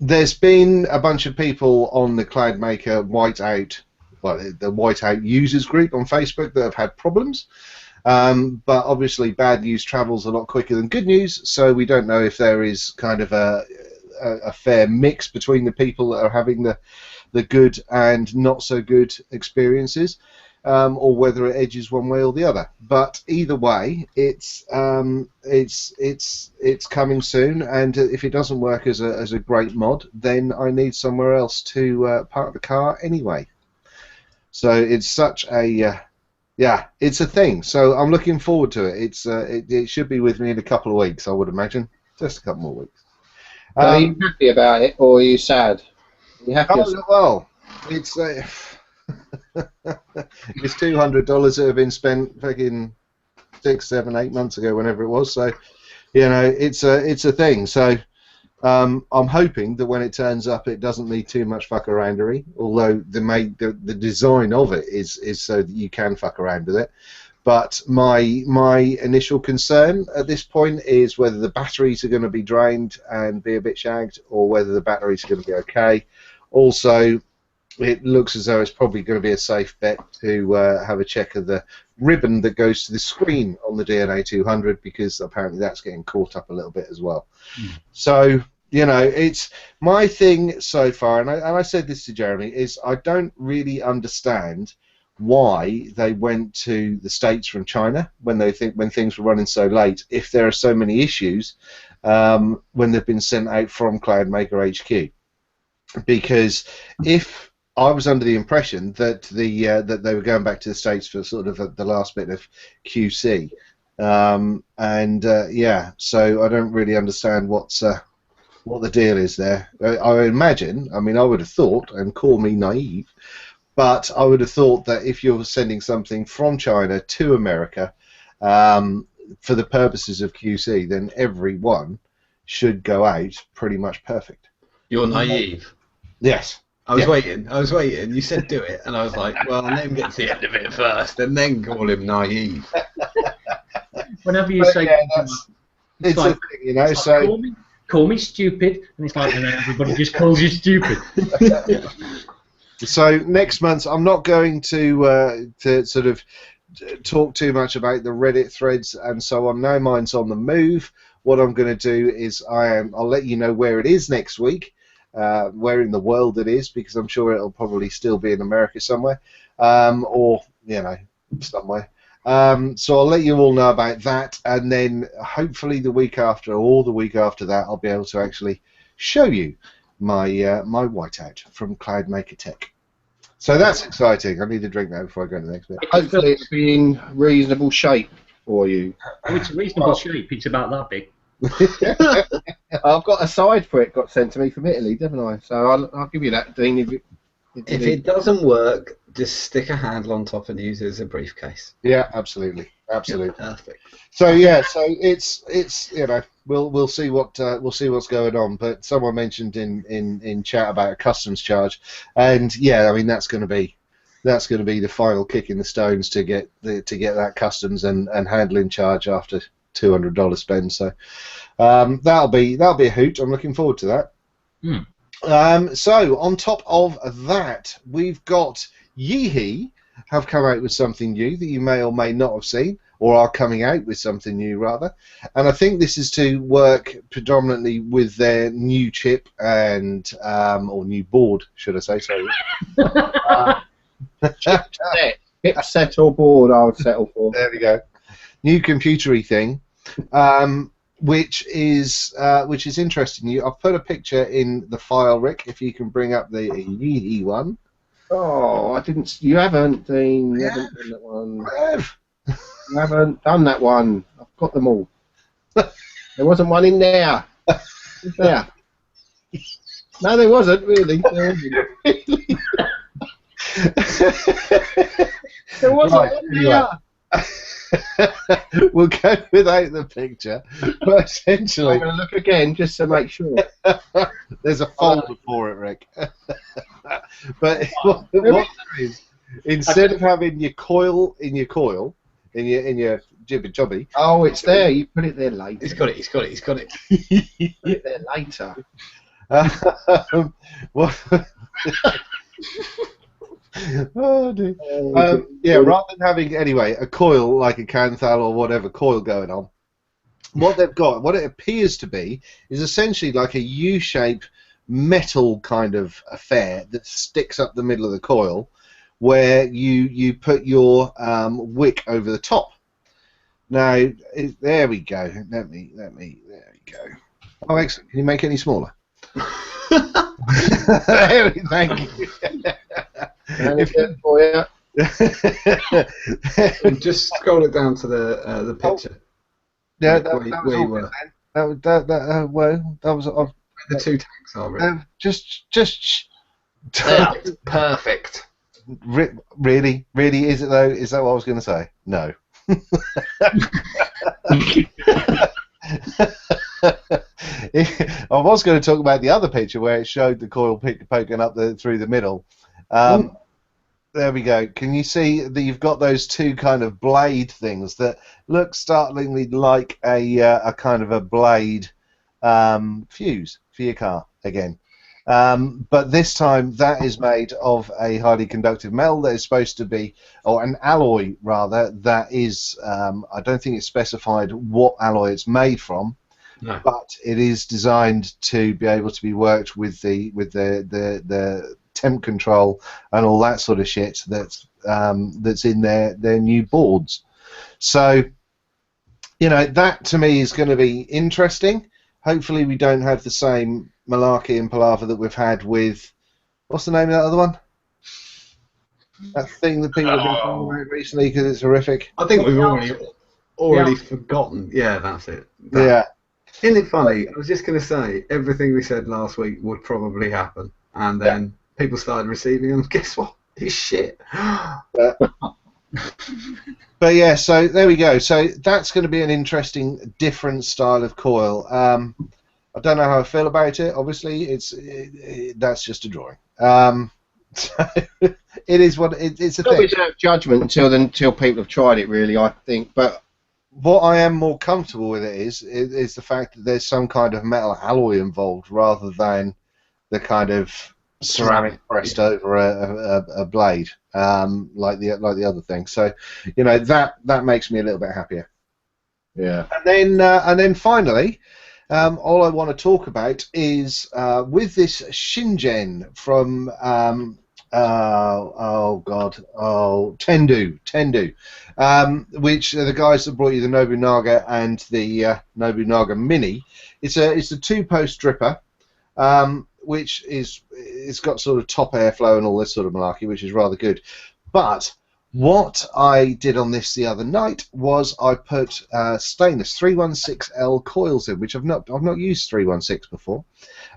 There's been a bunch of people on the Cloudmaker whiteout, well, the whiteout users group on Facebook that have had problems. But obviously bad news travels a lot quicker than good news, so we don't know if there is kind of a fair mix between the people that are having the good and not so good experiences, or whether it edges one way or the other. But either way, it's coming soon, and if it doesn't work as a great mod, then I need somewhere else to park the car anyway. So it's such a yeah, it's a thing. So I'm looking forward to it. It should be with me in a couple of weeks, I would imagine. Just a couple more weeks. So are you happy about it, or are you sad? Are you happy? Well, it's it's $200 that have been spent fucking 6, 7, 8 months ago, whenever it was. So, you know, it's a thing. So I'm hoping that when it turns up, it doesn't need too much fuck aroundery. Although the design of it is so that you can fuck around with it. But my initial concern at this point is whether the batteries are going to be drained and be a bit shagged, or whether the batteries are going to be okay. Also, it looks as though it's probably going to be a safe bet to have a check of the ribbon that goes to the screen on the DNA 200, because apparently that's getting caught up a little bit as well. So, you know, it's my thing so far, and I said this to Jeremy, is I don't really understand why they went to the States from China when things were running so late, if there are so many issues when they've been sent out from Cloudmaker HQ. Because if I was under the impression that that they were going back to the States for sort of the last bit of QC, yeah, so I don't really understand what the deal is there. I imagine, I mean, I would have thought, and call me naive, but I would have thought that if you're sending something from China to America for the purposes of QC, then every one should go out pretty much perfect. You're naive. Yes. I was waiting. You said do it, and I was like, well, let him get to the end of it first, and then call him naive. Whenever you say, yeah, it's like, a thing, you know. Like, so call me stupid, and it's like, and then everybody just calls you stupid. So next month, I'm not going to sort of talk too much about the Reddit threads and so on. No, mine's on the move. What I'm going to do is I'll let you know where it is next week. Where in the world it is, because I'm sure it'll probably still be in America somewhere, or you know, somewhere. So I'll let you all know about that, and then hopefully the week after or the week after that, I'll be able to actually show you my my whiteout from Cloudmaker Tech. So that's exciting. I need to drink that before I go to the next bit. Hopefully it'll be in reasonable shape for you. Oh, it's a reasonable shape. It's about that big. I've got a side for it got sent to me from Italy, didn't I? So I'll give you that, Dean. If it doesn't work, just stick a handle on top and use it as a briefcase. Yeah, absolutely, absolutely. Yeah, perfect. So yeah, so it's you know, we'll see what's going on. But someone mentioned in chat about a customs charge, and yeah, I mean that's going to be the final kick in the stones to get that customs and handling charge after $200 spend. So that'll be a hoot. I'm looking forward to that. So on top of that, we've got Yeehee have come out with something new that you may or may not have seen, or are coming out with something new rather. And I think this is to work predominantly with their new chip and or new board, should I say? Sorry. Chip set or board, I would settle for. There we go. New computery thing, which is interesting. I've put a picture in the file, Rick. If you can bring up the Yee one. Oh, I didn't. You haven't done that one. I have. You haven't done that one. I've got them all. There wasn't one in there. Was there? No, there wasn't really. There wasn't Right, one there. We'll go without the picture, but essentially, I'm going to look again just to make sure. there's a folder for it, Rick. But what there is, instead of having your coil in your jibby jobby. Oh, it's there. You put it there later. He's got it. He's got it. He's got it. Put it there later. What? Oh dear. Yeah, rather than having a coil like a Canthal or whatever coil going on, what they've got, what it appears to be, is essentially like a U-shaped metal kind of affair that sticks up the middle of the coil, where you put your wick over the top. Now, there we go. Let me. There we go. Oh, excellent. Can you make it any smaller? Thank you. If for you. Just scroll it down to the picture. Yeah, Where you were. that was The two tanks are really. just Perfect. really is it though? Is that what I was going to say? No. I was going to talk about the other picture where it showed the coil poking up through the middle. There we go. Can you see that you've got those two kind of blade things that look startlingly like a kind of a blade fuse for your car again? But this time that is made of a highly conductive metal that is supposed to be, or an alloy rather, that is, I don't think it's specified what alloy it's made from, No. but it is designed to be able to be worked with the temp control and all that sort of shit that's in their new boards. So, you know, that to me is going to be interesting. Hopefully we don't have the same malarkey and palaver that we've had with, what's the name of that other one? That thing that people have been talking about recently because it's horrific. I think we've already forgotten. Yeah, that's it. Yeah. Isn't it funny? I was just going to say, everything we said last week would probably happen, and then people started receiving them. Guess what? It's shit. But yeah, so there we go. So that's going to be an interesting, different style of coil. I don't know how I feel about it. Obviously, that's just a drawing. So it is what it's a thing. Reserve judgment until people have tried it. Really, I think. But what I am more comfortable with it is the fact that there's some kind of metal alloy involved rather than the kind of ceramic pressed over a blade like the other thing. So, you know, that makes me a little bit happier. yeah. And then finally, all I want to talk about is with this Shingen from Tendu, which are the guys that brought you the Nobunaga and the Nobunaga Mini. It's a two-post dripper, which it's got sort of top airflow and all this sort of malarkey, which is rather good. But what I did on this the other night was I put stainless 316L coils in, which I've not used 316 before.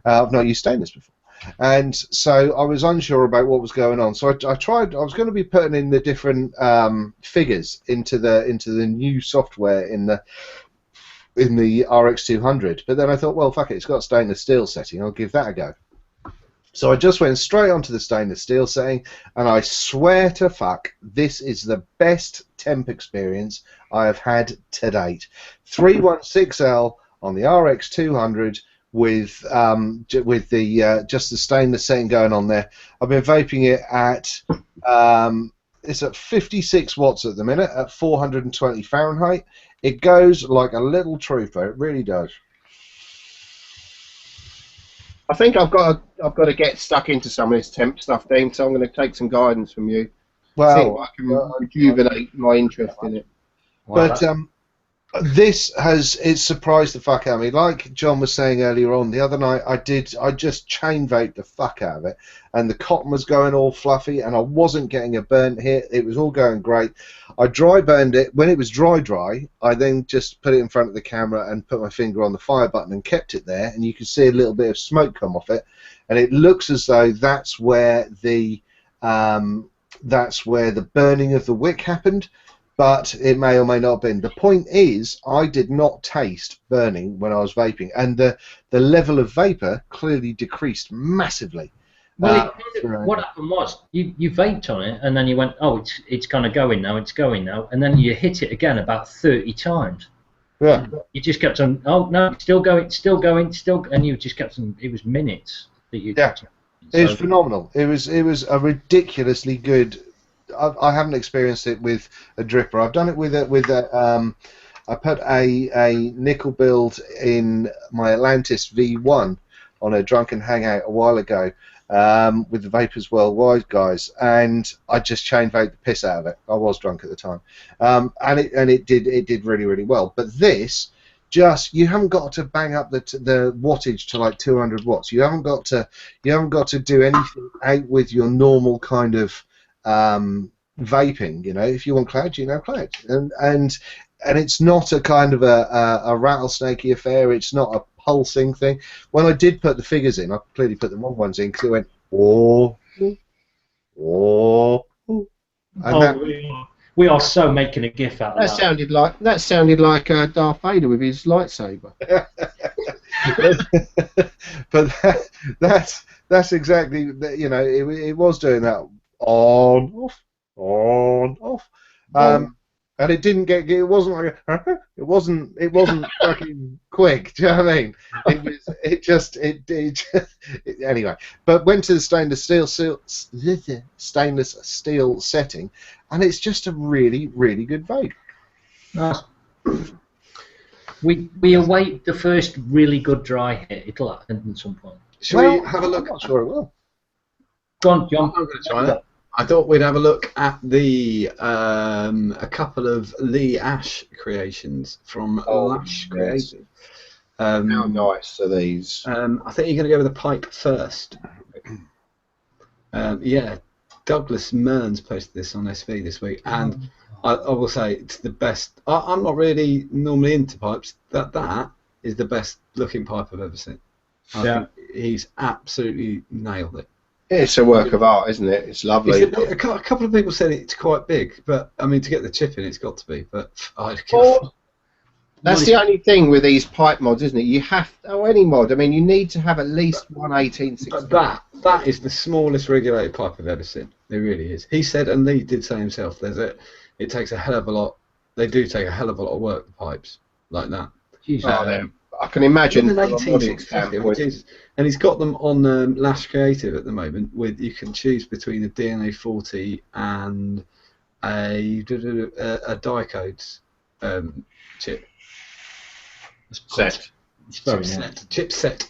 I've not used stainless before, and so I was unsure about what was going on. So I tried. I was going to be putting in the different figures into the new software in the RX200, but then I thought, well, fuck it, it's got stainless steel setting. I'll give that a go. So I just went straight onto the stainless steel setting, and I swear to fuck, this is the best temp experience I have had to date. 316L on the RX200 with the just the stainless setting going on there. I've been vaping it at it's at 56 watts at the minute at 420 Fahrenheit. It goes like a little trooper. It really does. I think I've got to get stuck into some of this temp stuff, Dean. So I'm going to take some guidance from you. See if Well, I can rejuvenate my interest in it. but it's surprised the fuck out of me. Like John was saying earlier on, the other night I just chain vaped the fuck out of it, and the cotton was going all fluffy, and I wasn't getting a burnt hit. It was all going great. I dry burned it. When it was dry, I then just put it in front of the camera and put my finger on the fire button and kept it there, and you can see a little bit of smoke come off it, and it looks as though that's where the burning of the wick happened. But it may or may not have been. The point is, I did not taste burning when I was vaping, and the level of vapor clearly decreased massively. Well, what happened was you vaped on it, and then you went, oh, it's kind of going now, and then you hit it again about 30 times. Yeah. You just kept on, oh no, it's still going, and you just kept on. It was minutes that you. Yeah. It was phenomenal. It was a ridiculously good. I haven't experienced it with a dripper. I've done it with I put a nickel build in my Atlantis V1 on a drunken hangout a while ago with the Vapors Worldwide guys, and I just chain vaped the piss out of it. I was drunk at the time, and it did really well. But this, you haven't got to bang up the wattage to like 200 watts. You haven't got to do anything out with your normal kind of vaping. You know, if you want cloud, you know cloud, and it's not a kind of a rattlesnakey affair. It's not a pulsing thing. When I did put the figures in, I clearly put the wrong ones in because it went and we are so making a gif out of that. That sounded like Darth Vader with his lightsaber. But that's exactly, you know, it was doing that on off, and it didn't get. It wasn't like it wasn't fucking quick. Do you know what I mean? It just anyway. But went to the stainless steel setting, and it's just a really good vape. We await the first really good dry hit. It'll happen at some point. Shall we have a look? I'm not sure it will. Go on, John. I'm going to try that. I thought we'd have a look at the a couple of Lee Ash creations from Lash Creative. How nice are these? I think you're going to go with the pipe first. Yeah, Douglas Mearns posted this on SV this week, and I will say it's the best. I'm not really normally into pipes. That is the best looking pipe I've ever seen. I think he's absolutely nailed it. It's a work of art, isn't it? It's lovely. A couple of people said it's quite big, but I mean, to get the chip in, it's got to be. But that's the only thing with these pipe mods, isn't it? You have any mod. I mean, you need to have at least 1/18/16. But that is the smallest regulated pipe I've ever seen. It really is. He said, and Lee did say himself, it takes a hell of a lot. They do take a hell of a lot of work. The pipes like that. I can imagine. An 18650, and he's got them on Lash Creative at the moment. You can choose between a DNA 40 and a Dicodes chip. Chipset,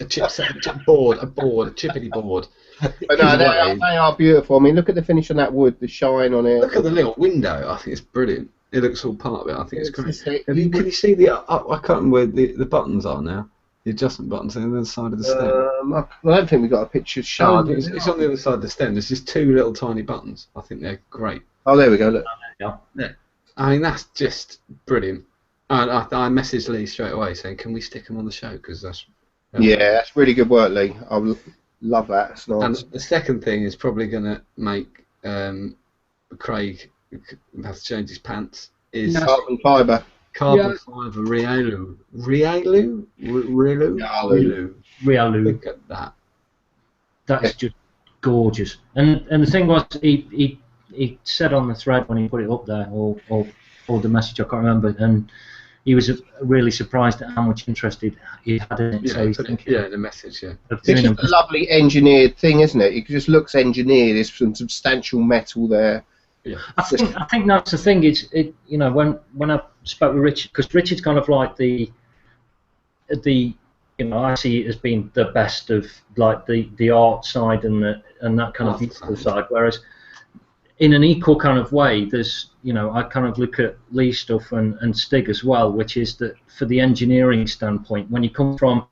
a chippity board. But no, they are beautiful. I mean, look at the finish on that wood, the shine on it. Look at the little window. I think it's brilliant. It looks all part of it. I think it's great. Can you see the? I can't remember where the buttons are now. The adjustment buttons on the other side of the stem. I don't think we've got a picture showing. No, it's on the other side of the stem. There's just two little tiny buttons. I think they're great. Oh, there we go. Look. Yeah. I mean, that's just brilliant. And I messaged Lee straight away saying, "Can we stick them on the show?" Because that's that's really good work, Lee. I love that. It's nice. And the second thing is probably going to make Craig have to change his pants. Is carbon fibre. Carbon fibre Rialu. Look at that. That's just gorgeous. And the thing was, he said on the thread when he put it up there, or the message, I can't remember, and he was really surprised at how much interest he had in it. The message, yeah. It's just a lovely engineered thing, isn't it? It just looks engineered. There's some substantial metal there. Yeah. I think that's the thing. You know, when I spoke with Richard, because Richard's kind of like the you know, I see it as being the best of like the art side and that kind of beautiful side. Whereas in an equal kind of way, there's, you know, I kind of look at Lee's stuff and Stig as well, which is that for the engineering standpoint, when you come from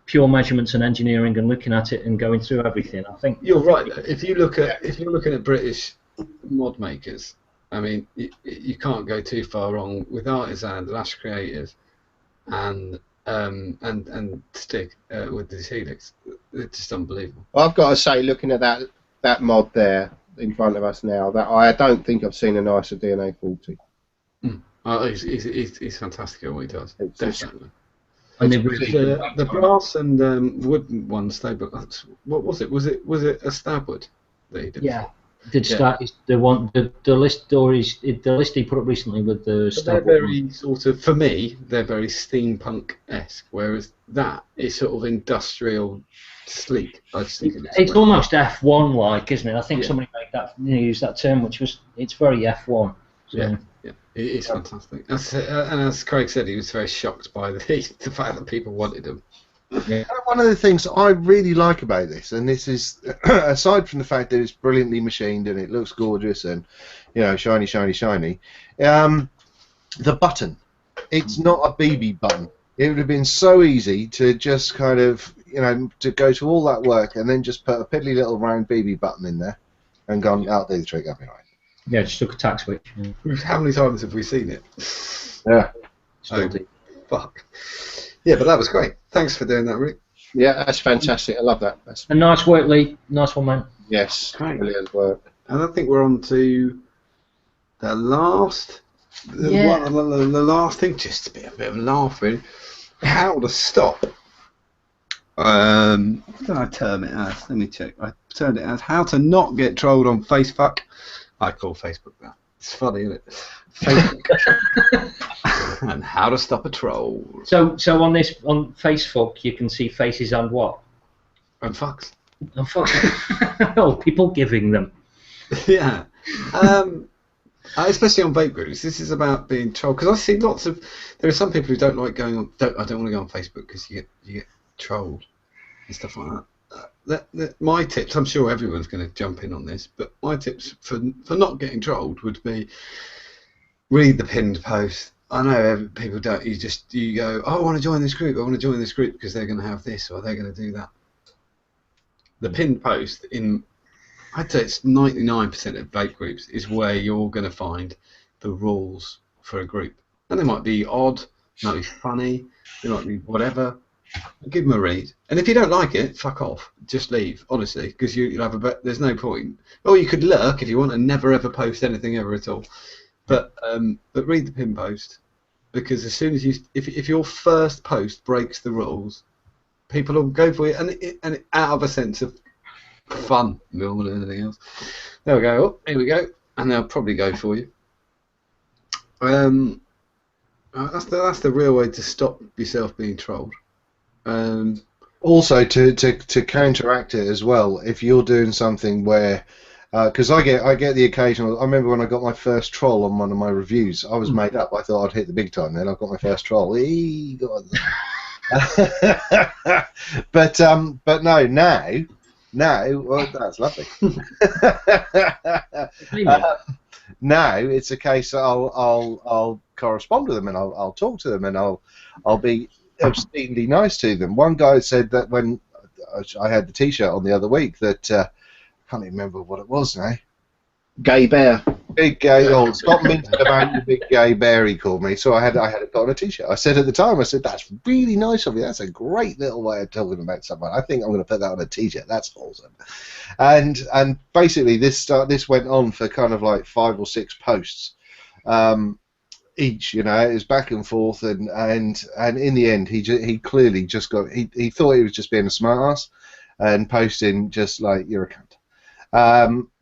pure measurements and engineering and looking at it and going through everything, I think you're right. If you look at if you're looking at British mod makers, I mean, you can't go too far wrong with Artisan, Lash Creative, and Stig with this Helix. It's just unbelievable. Well, I've got to say, looking at that mod there in front of us now, that I don't think I've seen a nicer DNA 40. Oh, he's fantastic at what he does. It's Definitely. and The brass and wood ones, what was it? Was it a stab wood that he did? Yeah. Did start the one the list stories the list he put up recently with the But they're very sort of, for me, they're very steampunk-esque, whereas that is sort of industrial sleek. I just think it's almost F1 like, isn't it? I think somebody made that, you know, use that term, which was, it's very F1. So. Yeah, it is fantastic. And as Craig said, he was very shocked by the fact that people wanted them. Yeah. One of the things I really like about this, and this is aside from the fact that it's brilliantly machined and it looks gorgeous and, you know, shiny, shiny, shiny, the button. It's not a BB button. It would have been so easy to just kind of, you know, to go to all that work and then just put a piddly little round BB button in there and gone, out do the trick, that'll be right. Yeah, just took a tack switch. Yeah. How many times have we seen it? Yeah. Still do. Fuck. Yeah, but that was great. Thanks for doing that, Rick. Yeah, that's fantastic. I love that. That's And nice work, Lee. Nice one, man. yes, Great. brilliant work. And I think we're on to the last, the last thing, just a bit of a laugh, really. How to stop. What did I term it as? Let me check. I turned it as how to not get trolled on Facebook. I call Facebook that. It's funny, isn't it? Facebook. And how to stop a troll. So on Facebook you can see faces and what? And fucks. And fuck. Oh, people giving them. Yeah. Especially on vape groups. This is about being trolled, because I see lots of. There are some people who don't like going on. I don't want to go on Facebook because you get trolled and stuff like that. My tips. I'm sure everyone's going to jump in on this, but my tips for not getting trolled would be read the pinned post. I know people don't. You go, oh, I want to join this group. I want to join this group because they're going to have this or they're going to do that. The pinned post I'd say it's 99% of vape groups is where you're going to find the rules for a group. And they might be odd, they might be funny, they might be whatever. Give them a read. And if you don't like it, fuck off. Just leave, honestly, because you'll have there's no point. Or you could lurk if you want and never ever post anything ever at all. But read the pin post, because as soon as if your first post breaks the rules, people will go for it, and out of a sense of fun more than anything else. There we go. Oh, here we go, and they'll probably go for you. That's the real way to stop yourself being trolled. Also, to counteract it as well, if you're doing something where, because I get the occasional. I remember when I got my first troll on one of my reviews. I was made up. I thought I'd hit the big time. Then I got my first troll. But no, now, well, that's lovely. Now it's a case that I'll correspond with them and I'll talk to them and I'll be obscenely nice to them. One guy said that when I had the T-shirt on the other week that I can't even remember what it was now. Gay bear. Big gay. Oh, stop minting about the big gay bear. He called me, so I had it got on a T-shirt. I said at the time, that's really nice of you. That's a great little way of talking about someone. I think I'm going to put that on a T-shirt. That's awesome. And basically this went on for kind of like 5 or 6 posts, each. You know, it was back and forth, and in the end, he clearly just got. He thought he was just being a smartass and posting just like you're a cunt.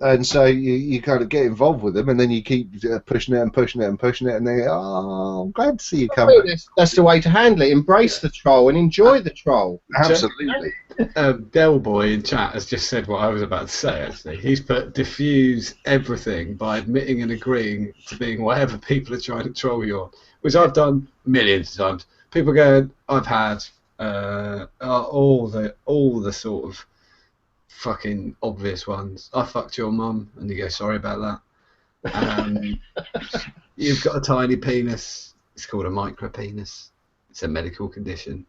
And so you kind of get involved with them, and then you keep pushing it and pushing it and pushing it, and they go, oh, I'm glad to see you come back. That's the way to handle it. Embrace the troll and enjoy the troll. Absolutely. Del Boy in chat has just said what I was about to say, actually. He's put diffuse everything by admitting and agreeing to being whatever people are trying to troll you on, which I've done millions of times. People go, I've had all the sort of fucking obvious ones. I fucked your mum, and you go, sorry about that. You've got a tiny penis. It's called a micro penis. It's a medical condition.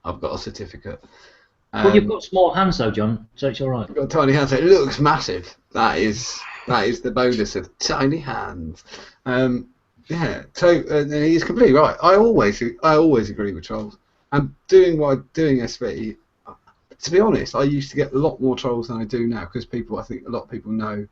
I've got a certificate. Well, you've got small hands though, John, so it's all right. I've got tiny hands. So it looks massive. That is the bonus of tiny hands. Yeah. So he's completely right. I always agree with trolls. And doing SV. To be honest, I used to get a lot more trolls than I do now because I think a lot of people know.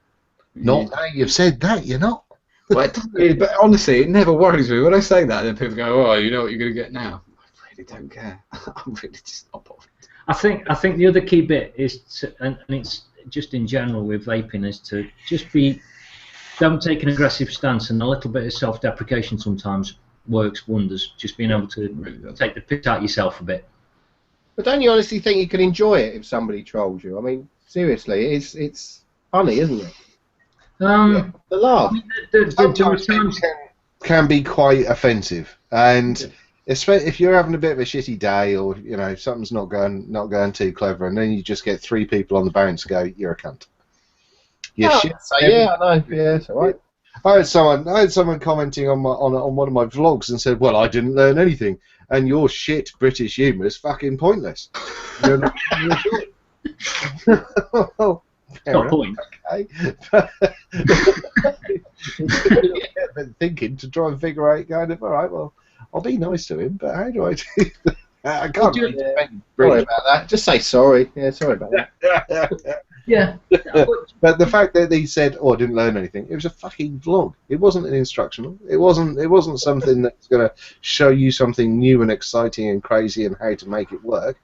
Not now you've said that, you're not. Well, it doesn't really, but honestly, it never worries me when I say that. And people go, "Oh, you know what you're going to get now." I really don't care. I'm really just not bothered. I think the other key bit is, and it's just in general with vaping, is to just don't take an aggressive stance, and a little bit of self-deprecation sometimes works wonders. Just being able to really take the piss out yourself a bit. But don't you honestly think you can enjoy it if somebody trolls you? I mean, seriously, it's funny, isn't it? The laugh. I mean, Sometimes can be quite offensive, and especially if you're having a bit of a shitty day, or something's not going too clever, and then you just get 3 people on the bounce go, "You're a cunt." Yeah, I know. Yeah, it's all right. I had someone commenting on one of my vlogs and said, "Well, I didn't learn anything, and your shit British humour is fucking pointless." You're not Got a point. Okay. Thinking to try and figure out, going, all right, well, I'll be nice to him, but how do I do that? I can't really sorry about that. Just say sorry. Yeah, sorry about that. Yeah. But the fact that he said, "Oh, I didn't learn anything," it was a fucking vlog. It wasn't an instructional. It wasn't something that's going to show you something new and exciting and crazy and how to make it work.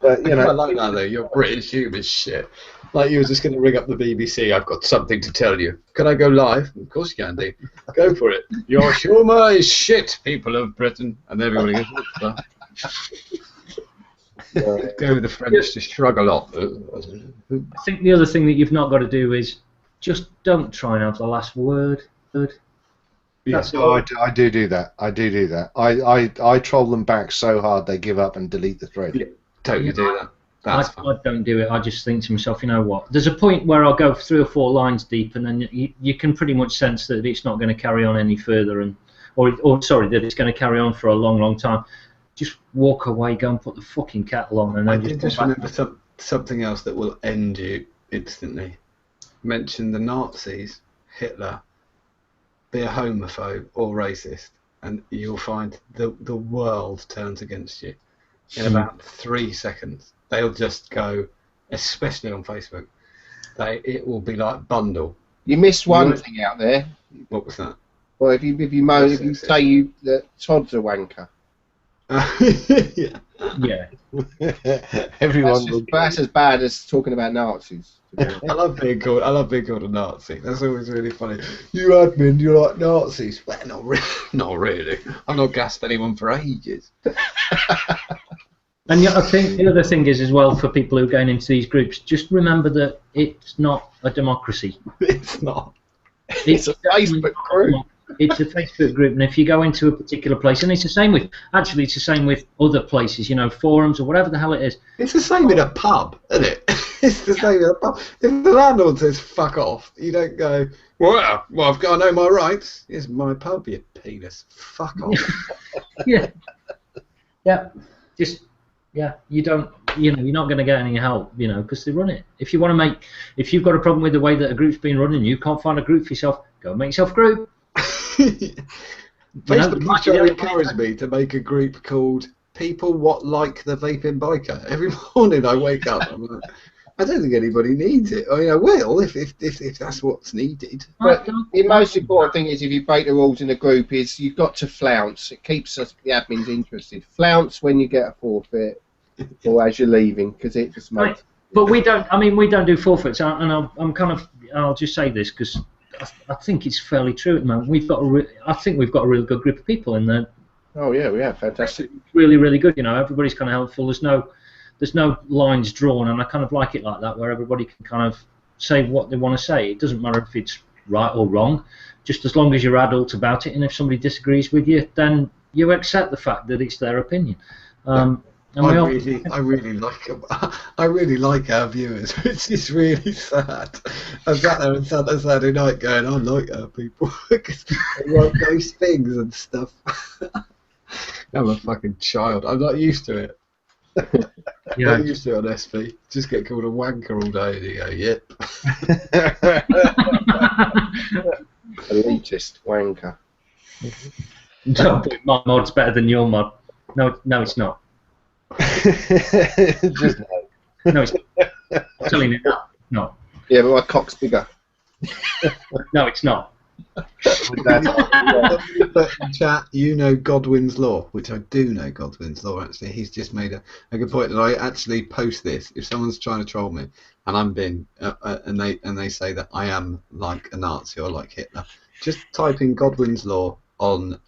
But I like that though. Your British humour is shit. Like you were just going to ring up the BBC. I've got something to tell you. Can I go live? Of course you can, do. Go for it. Your humour is shit, people of Britain. And everybody goes, "What the?" Go with the French to shrug a lot. I think the other thing that you've not got to do is just don't try and have the last word. Yes, I do that. I troll them back so hard they give up and delete the thread. Yeah, totally do that. I don't do it. I just think to myself, you know what? There's a point where I'll go 3 or 4 lines deep, and then you can pretty much sense that it's not going to carry on any further, that it's going to carry on for a long, long time. Just walk away, go and put the fucking kettle on, and then I just remember something else that will end you instantly. Mention the Nazis, Hitler, be a homophobe or racist, and you'll find the world turns against you in about 3 seconds. They'll just go, especially on Facebook. It will be like bundle. You missed one thing out there. What was that? Well, if you say that Todd's a wanker. Yeah. That's as bad as talking about Nazis. I love being called a Nazi. That's always really funny. You admin, you like Nazis? Well, not really. I've not gassed anyone for ages. And I think the other thing is as well for people who are going into these groups, just remember that it's not a democracy. It's not. It's a Facebook group. It's a Facebook group, and if you go into a particular place, and it's the same with other places, forums or whatever the hell it is. It's the same in a pub, isn't it? It's the same in a pub. If the landlord says "fuck off," you don't go, well, I've got to know my rights. It's my pub, you penis. Fuck off. Yeah. You don't. You're not going to get any help, because they run it. If you've got a problem with the way that a group's been run and you can't find a group for yourself, go and make yourself a group. Facebook is trying to encourage me to make a group called "People What Like the Vaping Biker." Every morning I wake up, I'm like, I don't think anybody needs it. I mean, I will if that's what's needed. But the most important thing is if you break the rules in a group is you've got to flounce. It keeps the admins interested. Flounce when you get a forfeit or as you're leaving, because it just makes. But we don't. I mean, we don't do forfeits, and I'll just say this because I think it's fairly true at the moment. I think we've got a really good group of people in there. Oh yeah, we have fantastic. Really, really good. Everybody's kind of helpful. There's no lines drawn, and I kind of like it like that, where everybody can kind of say what they want to say. It doesn't matter if it's right or wrong, just as long as you're adult about it. And if somebody disagrees with you, then you accept the fact that it's their opinion. And we I really like our viewers, which is really sad. I sat there on Saturday night going, I like our people because they like those things and stuff. I'm a fucking child. I'm not used to it. Yeah. Not used to it on SP. Just get called a wanker all day and you go, yep. Elitist wanker. My mod's better than your mod. No, it's not. Just no. No, it's not. I'm telling you that. No. Yeah, but my cock's bigger. No, it's not. But in chat, you know Godwin's Law, which I do know Godwin's Law. Actually, he's just made a good point, and I actually post this if someone's trying to troll me, and I'm being and they say that I am like a Nazi or like Hitler. Just type in Godwin's Law on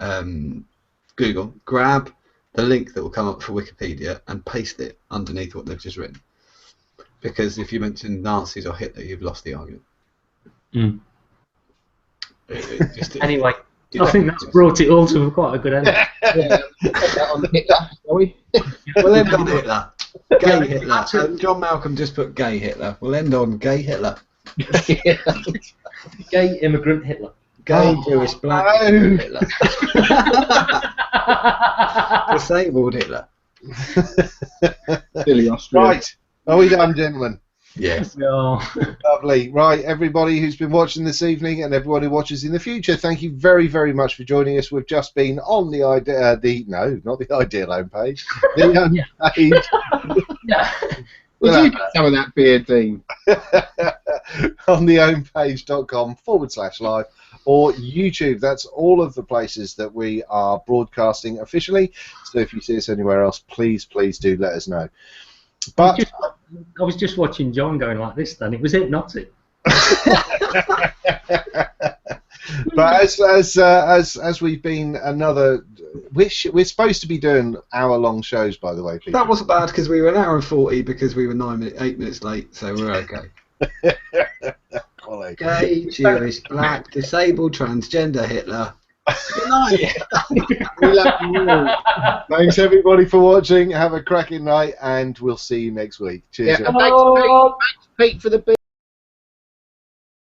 Google, grab the link that will come up for Wikipedia, and paste it underneath what they've just written. Because if you mention Nazis or Hitler, you've lost the argument. Mm. Anyway, I think that's brought it all to quite a good end. Yeah, on Hitler, shall we? We'll end on Hitler. Gay Hitler. John Malcolm just put gay Hitler. We'll end on gay Hitler. Gay immigrant Hitler. Gay Jewish black Hitler. Disabled Hitler. Silly Australia. Right. Are we done, gentlemen? Yes. No. Lovely. Right, everybody who's been watching this evening and everyone who watches in the future, thank you very, very much for joining us. We've just been on the not the Ideal homepage, the homepage. Yeah. Would you get some of that beer, Dean? On the homepage.com/live or YouTube. That's all of the places that we are broadcasting officially. So if you see us anywhere else, please do let us know. But I was just watching John going like this then. It was hypnotic. But as we've been we're supposed to be doing hour-long shows, by the way, people. That wasn't bad because we were an hour and 40 because we were 8 minutes late, so we're okay. Gay, Jewish, black, disabled, transgender Hitler. Good night. We love you all. Thanks everybody for watching. Have a cracking night, and we'll see you next week. Cheers. Yeah, thanks, Pete, for the beer.